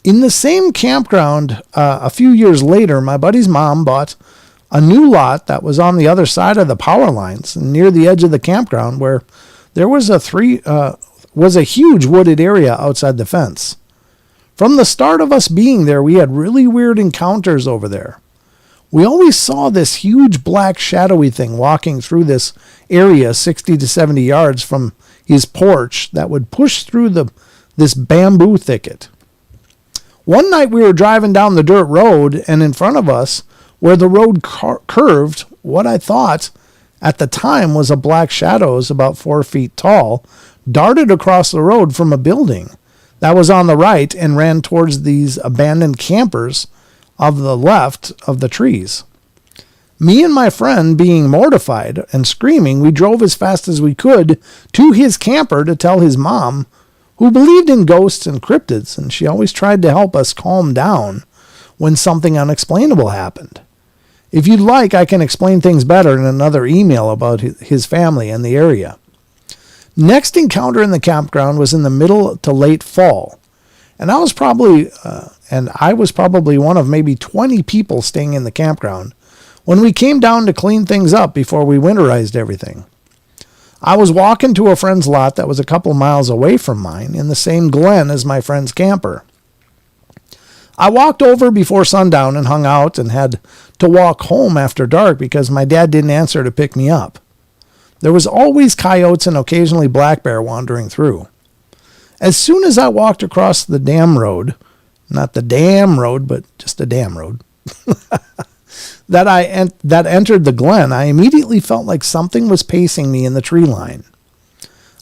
In the same campground, a few years later, my buddy's mom bought a new lot that was on the other side of the power lines and near the edge of the campground where there was a huge wooded area outside the fence. From the start of us being there, we had really weird encounters over there. We always saw this huge black shadowy thing walking through this area 60 to 70 yards from his porch that would push through this bamboo thicket. One night we were driving down the dirt road, and in front of us, where the road curved, what I thought at the time was a black shadow about 4 feet tall, darted across the road from a building that was on the right and ran towards these abandoned campers of the left of the trees. Me and my friend, being mortified and screaming, we drove as fast as we could to his camper to tell his mom, who believed in ghosts and cryptids, and she always tried to help us calm down when something unexplainable happened. If you'd like, I can explain things better in another email about his family and the area. Next encounter in the campground was in the middle to late fall, and I was probably one of maybe 20 people staying in the campground when we came down to clean things up before we winterized everything. I was walking to a friend's lot that was a couple miles away from mine in the same glen as my friend's camper. I walked over before sundown and hung out and had to walk home after dark because my dad didn't answer to pick me up. There was always coyotes and occasionally black bear wandering through. As soon as I walked across the dam road, not the dam road, but just a dam road, that entered the glen, I immediately felt like something was pacing me in the tree line.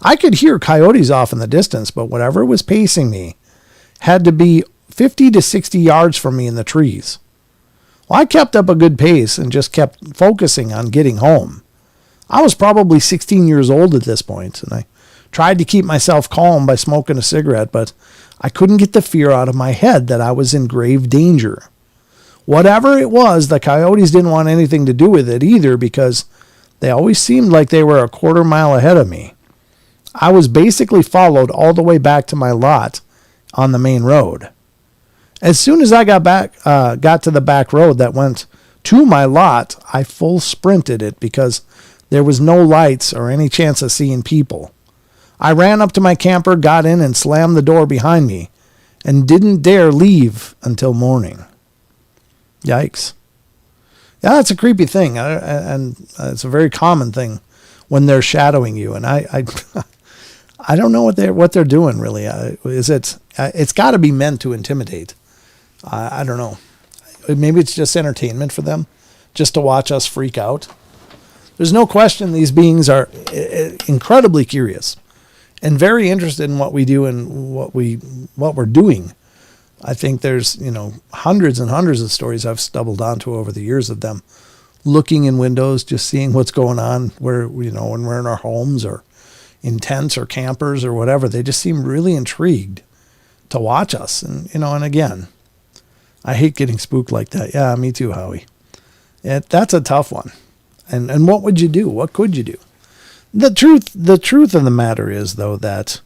I could hear coyotes off in the distance, but whatever was pacing me had to be 50 to 60 yards from me in the trees. Well, I kept up a good pace and just kept focusing on getting home. I was probably 16 years old at this point, and I tried to keep myself calm by smoking a cigarette, but I couldn't get the fear out of my head that I was in grave danger. Whatever it was, the coyotes didn't want anything to do with it either because they always seemed like they were a quarter mile ahead of me. I was basically followed all the way back to my lot on the main road. As soon as I got to the back road that went to my lot, I full sprinted it because there was no lights or any chance of seeing people. I ran up to my camper, got in, and slammed the door behind me. and didn't dare leave until morning. Yikes. Yeah, that's a creepy thing, and it's a very common thing when they're shadowing you. And I don't know what they're doing really. It's got to be meant to intimidate. I don't know. Maybe it's just entertainment for them, just to watch us freak out. There's no question these beings are incredibly curious and very interested in what we do and what we're doing. I think there's, hundreds and hundreds of stories I've stumbled onto over the years of them looking in windows, just seeing what's going on where, when we're in our homes or in tents or campers or whatever. They just seem really intrigued to watch us. And, and again, I hate getting spooked like that. Yeah, me too, Howie. That's a tough one. And what would you do? What could you do? The truth of the matter is, though, that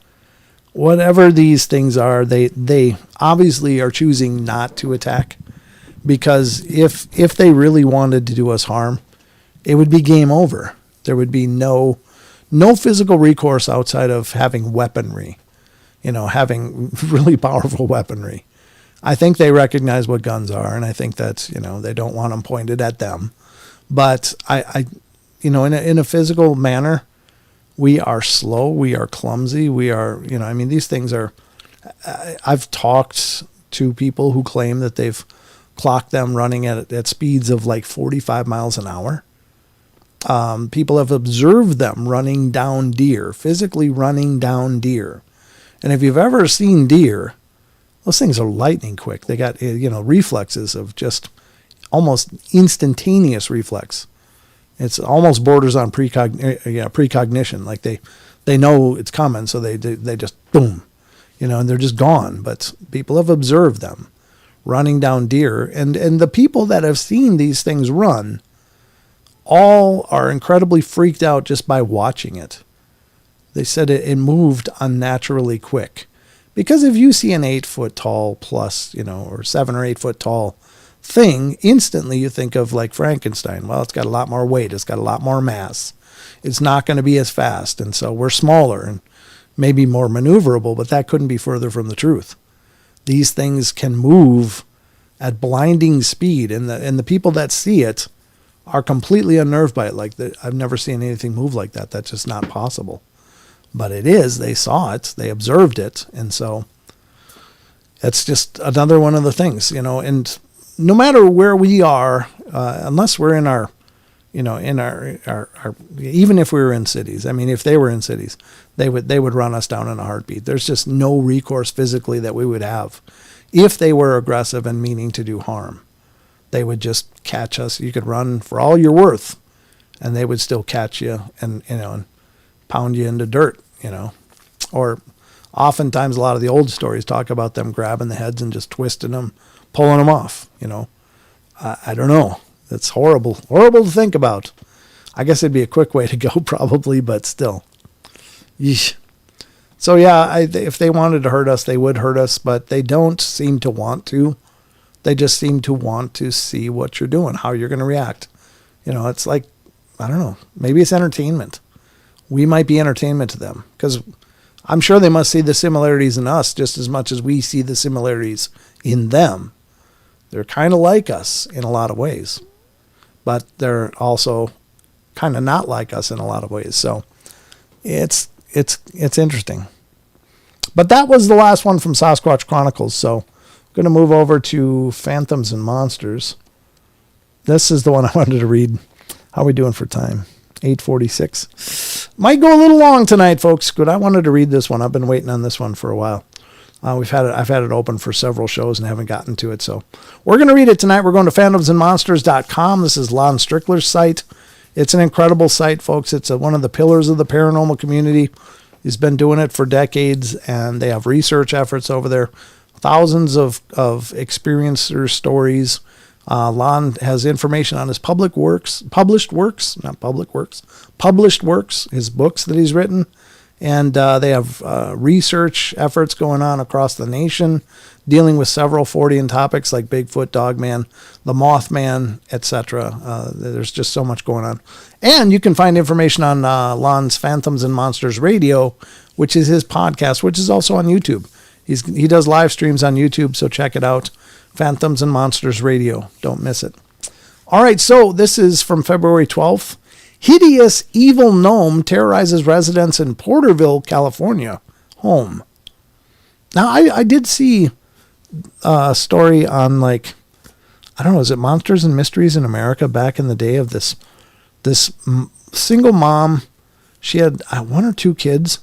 whatever these things are, they obviously are choosing not to attack, because if they really wanted to do us harm, it would be game over. There would be no physical recourse outside of having weaponry, having really powerful weaponry. I think they recognize what guns are, and I think that, they don't want them pointed at them. But in a physical manner, we are slow, we are clumsy, we are, these things are, I've talked to people who claim that they've clocked them running at speeds of like 45 miles an hour. People have observed them running down deer, physically running down deer. And if you've ever seen deer, those things are lightning quick. They got, reflexes of just almost instantaneous reflex. It's almost borders on precognition. Like they know it's coming, so they just boom, and they're just gone. But people have observed them running down deer, and the people that have seen these things run all are incredibly freaked out just by watching it. They said it moved unnaturally quick. Because if you see an 8-foot tall plus, or 7 or 8 foot tall thing, instantly you think of like Frankenstein. Well, it's got a lot more weight. It's got a lot more mass. It's not going to be as fast. And so we're smaller and maybe more maneuverable, but that couldn't be further from the truth. These things can move at blinding speed, and the people that see it are completely unnerved by it. I've never seen anything move like that. That's just not possible. But it is. They saw it. They observed it. And so it's just another one of the things, and no matter where we are, unless we're in our, even if we were in cities, if they were in cities, they would run us down in a heartbeat. There's just no recourse physically that we would have if they were aggressive and meaning to do harm. They would just catch us. You could run for all you're worth, and they would still catch you and pound you into dirt, or oftentimes a lot of the old stories talk about them grabbing the heads and just twisting them, pulling them off. I don't know. It's horrible to think about. I guess it'd be a quick way to go probably, but still. Yeesh. So yeah, if they wanted to hurt us, they would hurt us, but they don't seem to want to. They just seem to want to see what you're doing, how you're going to react. It's like, I don't know, maybe it's entertainment. We might be entertainment to them, because I'm sure they must see the similarities in us just as much as we see the similarities in them. They're kind of like us in a lot of ways, but they're also kind of not like us in a lot of ways. So it's interesting. But that was the last one from Sasquatch Chronicles. So I'm going to move over to Phantoms and Monsters. This is the one I wanted to read. How are we doing for time? 8:46. Might go a little long tonight, folks, but I wanted to read this one. I've been waiting on this one for a while. I've had it open for several shows and haven't gotten to it. So we're going to read it tonight. We're going to phantomsandmonsters.com. This is Lon Strickler's site. It's an incredible site, folks. It's one of the pillars of the paranormal community. He's been doing it for decades, and they have research efforts over there. Thousands of experiencer stories. Lon has information on his published works, his books that he's written. And they have research efforts going on across the nation, dealing with several Fortean topics like Bigfoot, Dogman, the Mothman, etc. There's just so much going on. And you can find information on Lon's Phantoms and Monsters Radio, which is his podcast, which is also on YouTube. He does live streams on YouTube, so check it out. Phantoms and Monsters Radio. Don't miss it. All right, so this is from February 12th. Hideous evil gnome terrorizes residents in Porterville, California home. Now, I did see a story on, like, I don't know, is it Monsters and Mysteries in America back in the day of this single mom. She had one or two kids,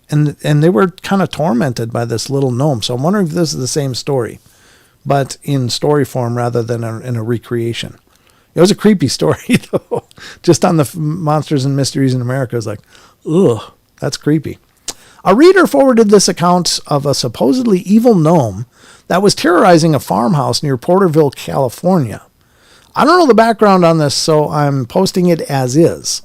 and they were kind of tormented by this little gnome. So I'm wondering if this is the same story, but in story form rather than in a recreation. It was a creepy story, though. Just on the Monsters and Mysteries in America, it's like, ugh, that's creepy. A reader forwarded this account of a supposedly evil gnome that was terrorizing a farmhouse near Porterville, California. I don't know the background on this, so I'm posting it as is.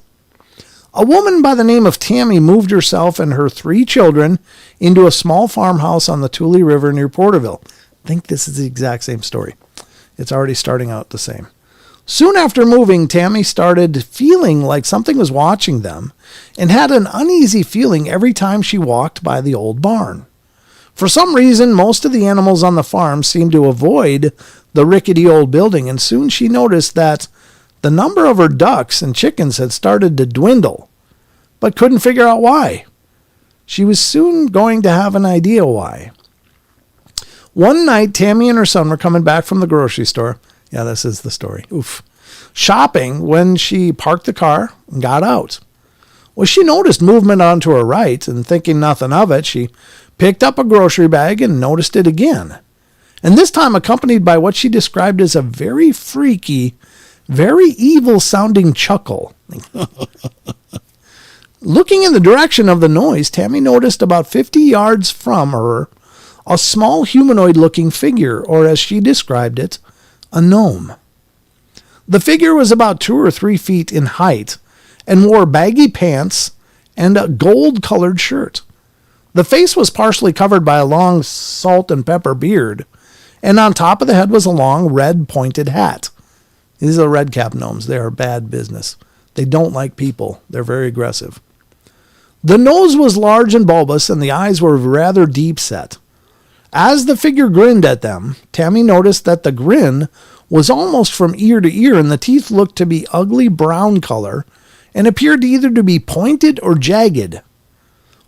A woman by the name of Tammy moved herself and her 3 children into a small farmhouse on the Tule River near Porterville. I think this is the exact same story. It's already starting out the same. Soon after moving, Tammy started feeling like something was watching them and had an uneasy feeling every time she walked by the old barn. For some reason, most of the animals on the farm seemed to avoid the rickety old building, and soon she noticed that the number of her ducks and chickens had started to dwindle, but couldn't figure out why. She was soon going to have an idea why. One night, Tammy and her son were coming back from the grocery store. Yeah, this is the story. Oof. Shopping when she parked the car and got out. Well, she noticed movement onto her right, and thinking nothing of it, she picked up a grocery bag and noticed it again. And this time accompanied by what she described as a very freaky, very evil-sounding chuckle. Looking in the direction of the noise, Tammy noticed about 50 yards from her a small humanoid-looking figure, or as she described it, a gnome. The figure was about 2 or 3 feet in height and wore baggy pants and a gold-colored shirt. The face was partially covered by a long salt and pepper beard, and on top of the head was a long red pointed hat. These are red cap gnomes. They are bad business. They don't like people. They're very aggressive. The nose was large and bulbous, and the eyes were rather deep set. As the figure grinned at them, Tammy noticed that the grin was almost from ear to ear, and the teeth looked to be ugly brown color and appeared either to be pointed or jagged.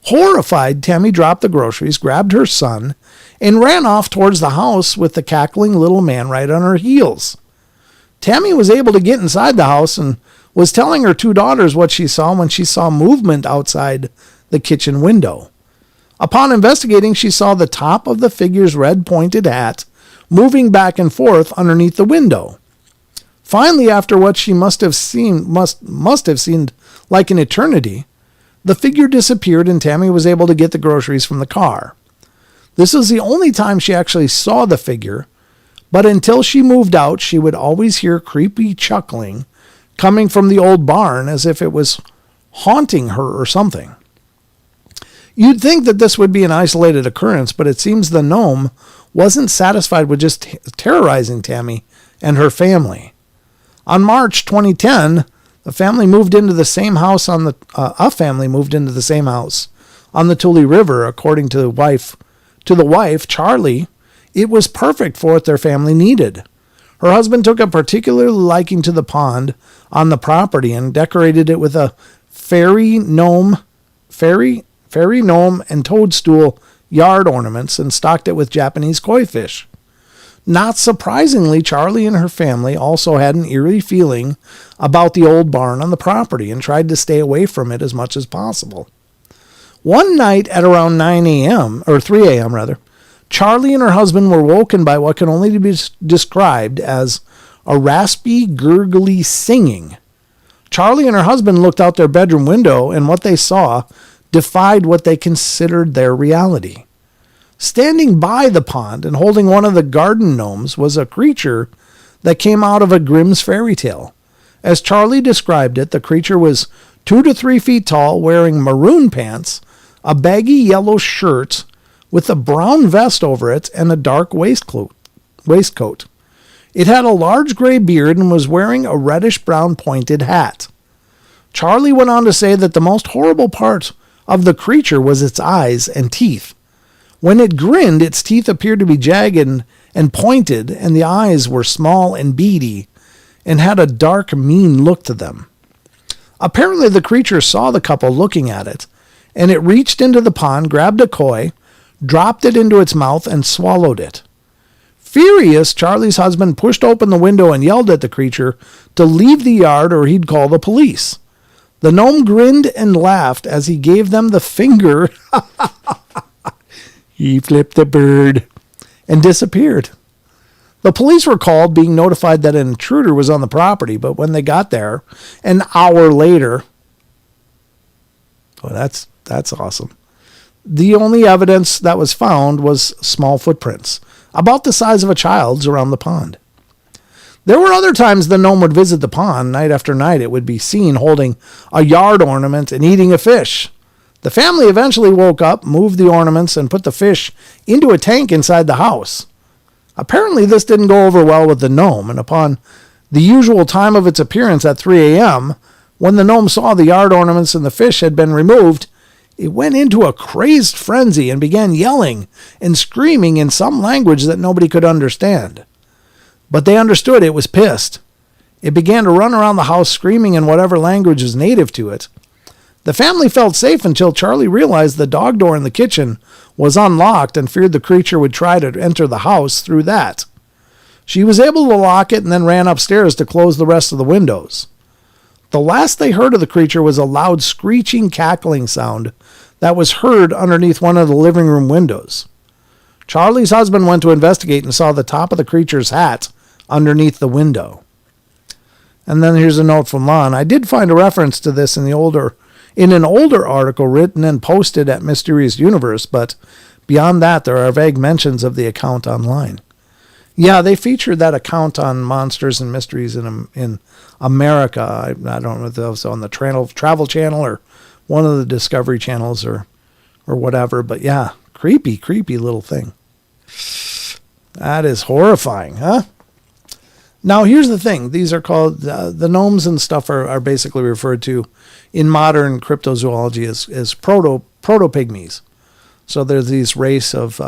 Horrified, Tammy dropped the groceries, grabbed her son, and ran off towards the house with the cackling little man right on her heels. Tammy was able to get inside the house and was telling her 2 daughters what she saw when she saw movement outside the kitchen window. Upon investigating, she saw the top of the figure's red pointed hat moving back and forth underneath the window. Finally, after what she must have seemed like an eternity, the figure disappeared and Tammy was able to get the groceries from the car. This was the only time she actually saw the figure, but until she moved out, she would always hear creepy chuckling coming from the old barn as if it was haunting her or something. You'd think that this would be an isolated occurrence, but it seems the gnome wasn't satisfied with just terrorizing Tammy and her family. On March 2010, a family moved into the same house on the Tule River. According to the wife, Charlie, it was perfect for what their family needed. Her husband took a particular liking to the pond on the property and decorated it with a fairy gnome and toadstool yard ornaments and stocked it with Japanese koi fish. Not surprisingly, Charlie and her family also had an eerie feeling about the old barn on the property and tried to stay away from it as much as possible. One night at around 3 a.m., Charlie and her husband were woken by what can only be described as a raspy, gurgly singing. Charlie and her husband looked out their bedroom window, and what they saw defied what they considered their reality. Standing by the pond and holding one of the garden gnomes was a creature that came out of a Grimm's fairy tale. As Charlie described it, the creature was 2 to 3 feet tall, wearing maroon pants, a baggy yellow shirt with a brown vest over it, and a dark waistcoat. It had a large gray beard and was wearing a reddish-brown pointed hat. Charlie went on to say that the most horrible part of the creature was its eyes and teeth. When it grinned, its teeth appeared to be jagged and pointed, and the eyes were small and beady and had a dark, mean look to them. Apparently, the creature saw the couple looking at it, and it reached into the pond, grabbed a koi, dropped it into its mouth, and swallowed it. Furious, Charlie's husband pushed open the window and yelled at the creature to leave the yard or he'd call the police. The gnome grinned and laughed as he gave them the finger. He flipped the bird and disappeared. The police were called, being notified that an intruder was on the property, but when they got there, an hour later, that's awesome. The only evidence that was found was small footprints, about the size of a child's, around the pond. There were other times the gnome would visit the pond. Night after night, it would be seen holding a yard ornament and eating a fish. The family eventually woke up, moved the ornaments, and put the fish into a tank inside the house. Apparently, this didn't go over well with the gnome, and upon the usual time of its appearance at 3 a.m., when the gnome saw the yard ornaments and the fish had been removed, it went into a crazed frenzy and began yelling and screaming in some language that nobody could understand. But they understood it was pissed. It began to run around the house screaming in whatever language was native to it. The family felt safe until Charlie realized the dog door in the kitchen was unlocked and feared the creature would try to enter the house through that. She was able to lock it and then ran upstairs to close the rest of the windows. The last they heard of the creature was a loud screeching, cackling sound that was heard underneath one of the living room windows. Charlie's husband went to investigate and saw the top of the creature's hat underneath the window. And then here's a note from Lon. I did find a reference to this in an older article written and posted at Mysterious Universe, but beyond that, there are vague mentions of the account online. Yeah, they featured that account on Monsters and Mysteries in America. I don't know if that was on the Travel Channel or one of the Discovery Channels or whatever. But yeah, creepy little thing. That is horrifying, huh? Now, here's the thing. These are called, the gnomes and stuff are basically referred to in modern cryptozoology as proto-pygmies. So there's these race of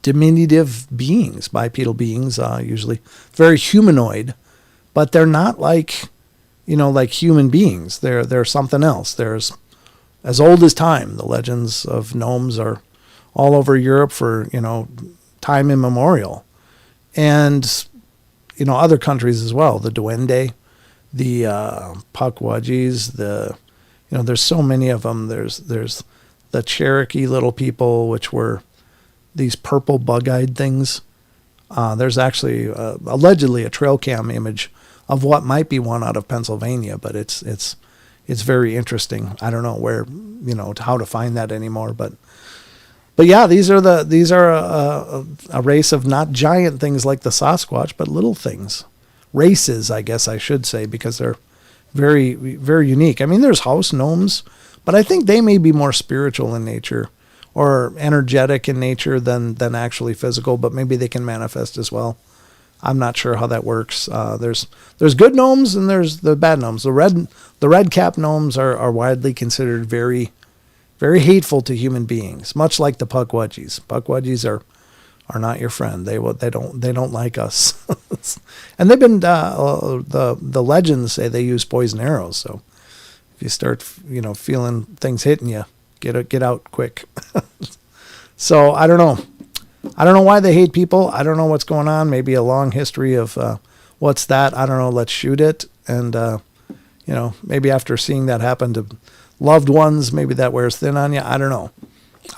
diminutive beings, bipedal beings, usually very humanoid, but they're not like human beings. They're something else. There's as old as time. The legends of gnomes are all over Europe for, time immemorial. And, other countries as well. The duende, the Pukwudgies, there's so many of them. There's the Cherokee little people, which were these purple bug-eyed things. There's actually allegedly a trail cam image of what might be one out of Pennsylvania, but it's very interesting. I don't know where, how to find that anymore, but yeah, these are a race of not giant things like the Sasquatch, but little things. Races, I guess I should say, because they're very, very unique. I mean, there's house gnomes, but I think they may be more spiritual in nature or energetic in nature than actually physical, but maybe they can manifest as well. I'm not sure how that works. There's good gnomes and there's the bad gnomes. The red cap gnomes are widely considered very, very hateful to human beings, much like the Pukwudgies. Pukwudgies are not your friend. They don't like us. And they've been the legends say they use poison arrows. So if you start feeling things hitting you, get out quick. So I don't know why they hate people. I don't know what's going on. Maybe a long history of what's that? I don't know. Let's shoot it. And maybe after seeing that happen to loved ones, maybe that wears thin on you. I don't know.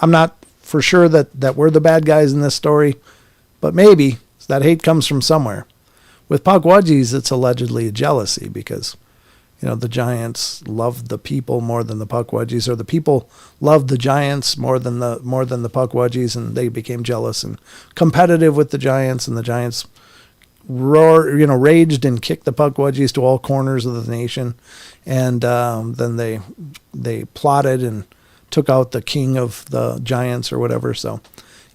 I'm not for sure that we're the bad guys in this story, but maybe that hate comes from somewhere. With Pukwudgies, it's allegedly jealousy because, the giants loved the people more than the Pukwudgies, or the people loved the giants more than the Pukwudgies, and they became jealous and competitive with the giants, and the giants raged and kicked the Pukwudgies to all corners of the nation, and then they plotted and took out the king of the giants or whatever. So,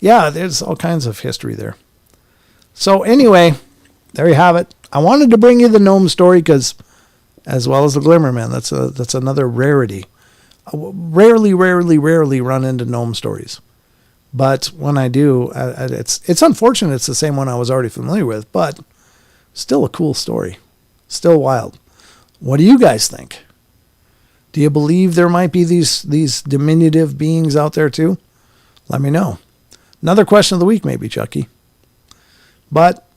yeah, there's all kinds of history there. So anyway, there you have it. I wanted to bring you the gnome story because, as well as the Glimmer Man, that's another rarity. Rarely run into gnome stories. But when I do, it's unfortunate it's the same one I was already familiar with, but still a cool story. Still wild. What do you guys think? Do you believe there might be these diminutive beings out there too? Let me know. Another question of the week, maybe, Chucky. But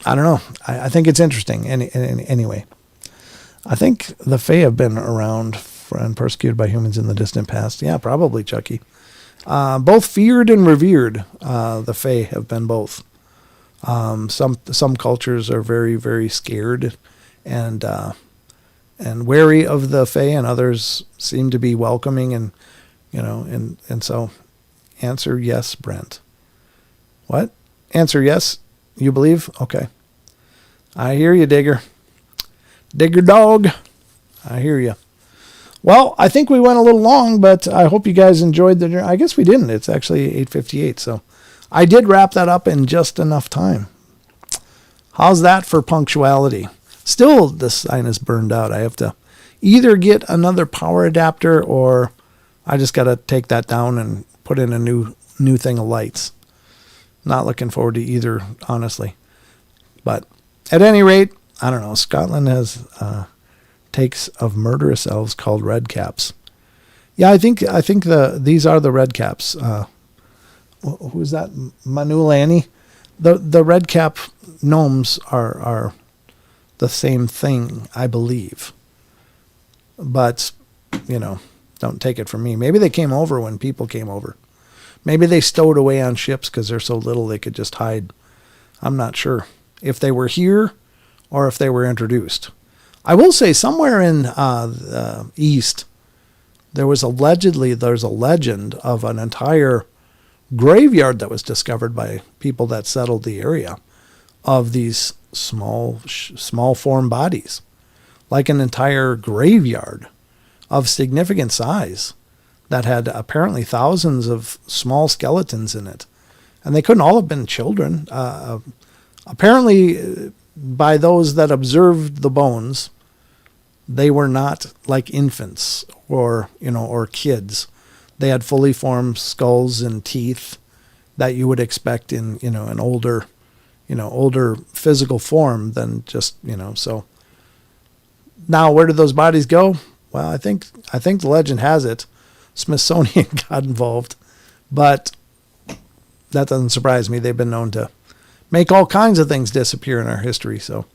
I don't know. I think it's interesting. Anyway, I think the Fae have been around and persecuted by humans in the distant past. Yeah, probably, Chucky. Both feared and revered. The Fae have been both. Some cultures are very, very scared and wary of the Fae, and others seem to be welcoming and so answer yes, Brent. What? Answer yes, you believe? Okay. I hear you, Digger. Digger dog. I hear you. Well, I think we went a little long, but I hope you guys enjoyed the journey. I guess we didn't. It's actually 8:58, so I did wrap that up in just enough time. How's that for punctuality? Still, the sign is burned out. I have to either get another power adapter, or I just got to take that down and put in a new thing of lights. Not looking forward to either, honestly. But at any rate, I don't know. Scotland has takes of murderous elves called red caps. Yeah, I think these are the red caps. Who's that? Manulani. The red cap gnomes are the same thing, I believe. But don't take it from me. Maybe they came over when people came over. Maybe they stowed away on ships because they're so little they could just hide. I'm not sure if they were here or if they were introduced. I will say somewhere in the east, there's a legend of an entire graveyard that was discovered by people that settled the area of these small form bodies, like an entire graveyard of significant size that had apparently thousands of small skeletons in it. And they couldn't all have been children. Apparently, by those that observed the bones, they were not like infants or kids. They had fully formed skulls and teeth that you would expect in, an older physical form than just, so. Now, where did those bodies go? Well, I think the legend has it Smithsonian got involved, but that doesn't surprise me. They've been known to make all kinds of things disappear in our history. So,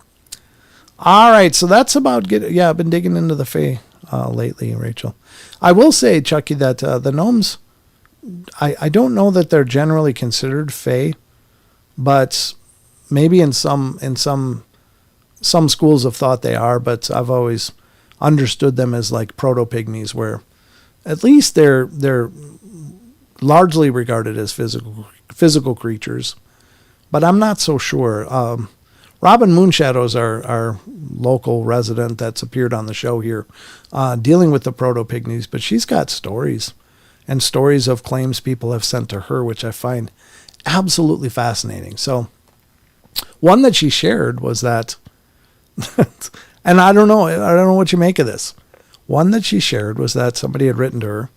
all right. So that's about I've been digging into the Fae lately, Rachel. I will say, Chucky, that the gnomes, I don't know that they're generally considered Fae, but maybe in some schools of thought they are. But I've always understood them as like proto-pygmies, where at least they're largely regarded as physical creatures, but I'm not so sure. Robin Moonshadow's our local resident that's appeared on the show here, dealing with the proto-pygmies, but she's got stories and stories of claims people have sent to her, which I find absolutely fascinating. So one that she shared was that, and I don't know what you make of this. One that she shared was that somebody had written to her,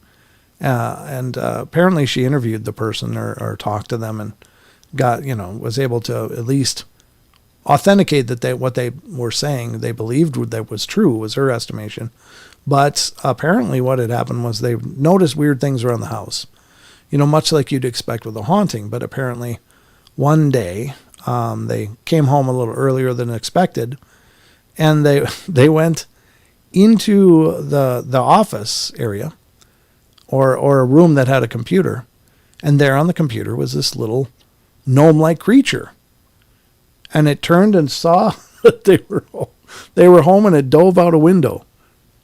and apparently she interviewed the person or talked to them and was able to at least authenticate that what they were saying they believed that was true, was her estimation. But apparently what had happened was they noticed weird things around the house, much like you'd expect with a haunting. But apparently one day they came home a little earlier than expected, and they went into the office area or a room that had a computer, and there on the computer was this little gnome-like creature. And it turned and saw that they were home, and it dove out a window.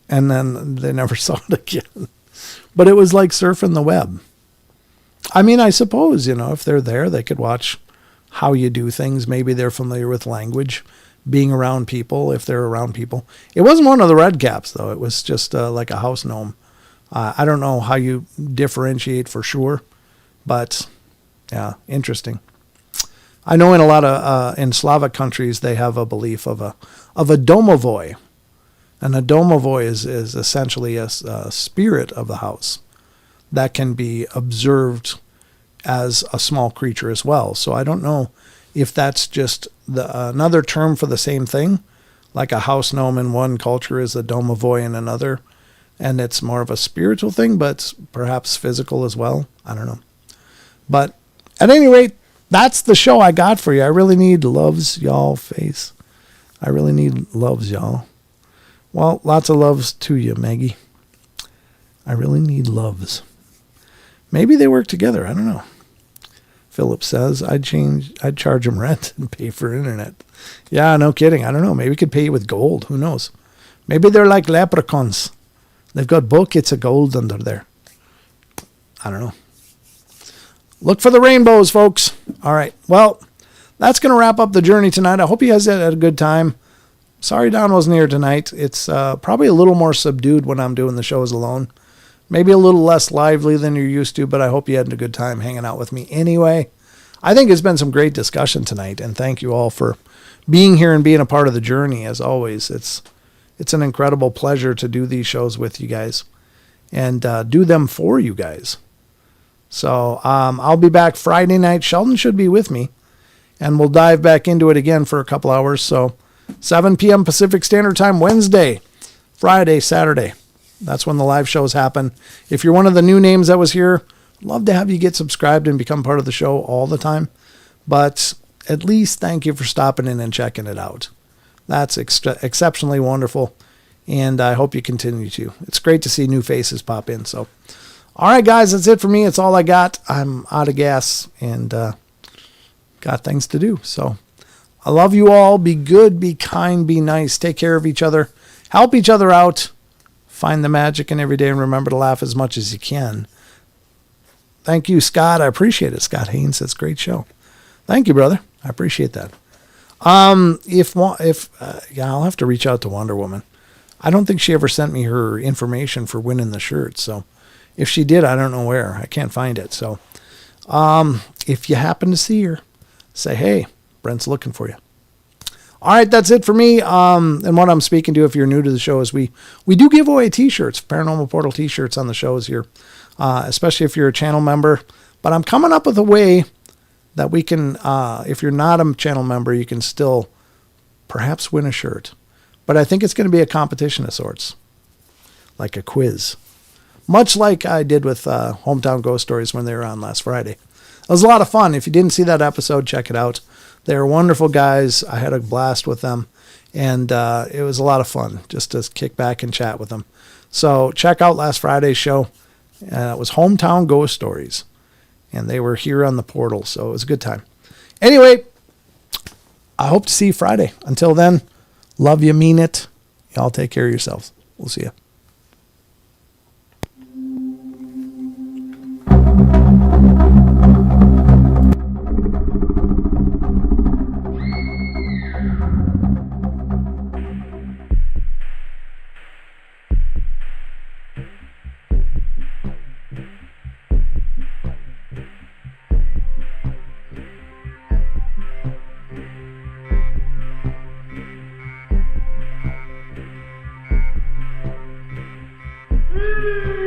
And then they never saw it again. But it was like surfing the web. I mean, I suppose, if they're there, they could watch how you do things. Maybe they're familiar with language, being around people, if they're around people. It wasn't one of the red caps, though. It was just like a house gnome. I don't know how you differentiate for sure, but yeah, interesting. I know in a lot of in Slavic countries they have a belief of a domovoi, and a domovoi is essentially a spirit of the house that can be observed as a small creature as well. So I don't know if that's just another term for the same thing, like a house gnome in one culture is a domovoi in another, and it's more of a spiritual thing, but perhaps physical as well. I don't know. But at any rate, that's the show I got for you. I really need loves, y'all, face. I really need loves, y'all. Well, lots of loves to you, Maggie. I really need loves. Maybe they work together. I don't know. Philip says, I'd charge him rent and pay for internet. Yeah, no kidding. I don't know. Maybe we could pay you with gold. Who knows? Maybe they're like leprechauns. They've got buckets of gold under there. I don't know. Look for the rainbows, folks. All right. Well, that's going to wrap up the journey tonight. I hope you guys had a good time. Sorry Don wasn't here tonight. It's probably a little more subdued when I'm doing the shows alone. Maybe a little less lively than you're used to, but I hope you had a good time hanging out with me anyway. I think it's been some great discussion tonight, and thank you all for being here and being a part of the journey. As always, it's an incredible pleasure to do these shows with you guys and do them for you guys. So I'll be back Friday night. Sheldon should be with me, and we'll dive back into it again for a couple hours. So 7 p.m. Pacific Standard Time, Wednesday, Friday, Saturday. That's when the live shows happen. If you're one of the new names that was here, I'd love to have you get subscribed and become part of the show all the time. But at least thank you for stopping in and checking it out. That's exceptionally wonderful, and I hope you continue to. It's great to see new faces pop in. So, all right, guys, that's it for me. It's all I got. I'm out of gas and got things to do. So I love you all. Be good, be kind, be nice. Take care of each other. Help each other out. Find the magic in every day and remember to laugh as much as you can. Thank you, Scott. I appreciate it. Scott Haynes says, great show. Thank you, brother. I appreciate that. I'll have to reach out to Wonder Woman. I don't think she ever sent me her information for winning the shirt. So if she did, I don't know where. I can't find it. So if you happen to see her, say, hey, Brent's looking for you. All right, that's it for me. And what I'm speaking to, if you're new to the show, is we do give away T-shirts, Paranormal Portal T-shirts on the shows here, especially if you're a channel member. But I'm coming up with a way that we can, if you're not a channel member, you can still perhaps win a shirt. But I think it's going to be a competition of sorts, like a quiz, much like I did with Hometown Ghost Stories when they were on last Friday. It was a lot of fun. If you didn't see that episode, check it out. They're wonderful guys. I had a blast with them, and it was a lot of fun just to kick back and chat with them. So check out last Friday's show. It was Hometown Ghost Stories, and they were here on the portal, so it was a good time. Anyway, I hope to see you Friday. Until then, love you, mean it. Y'all take care of yourselves. We'll see you. Woo!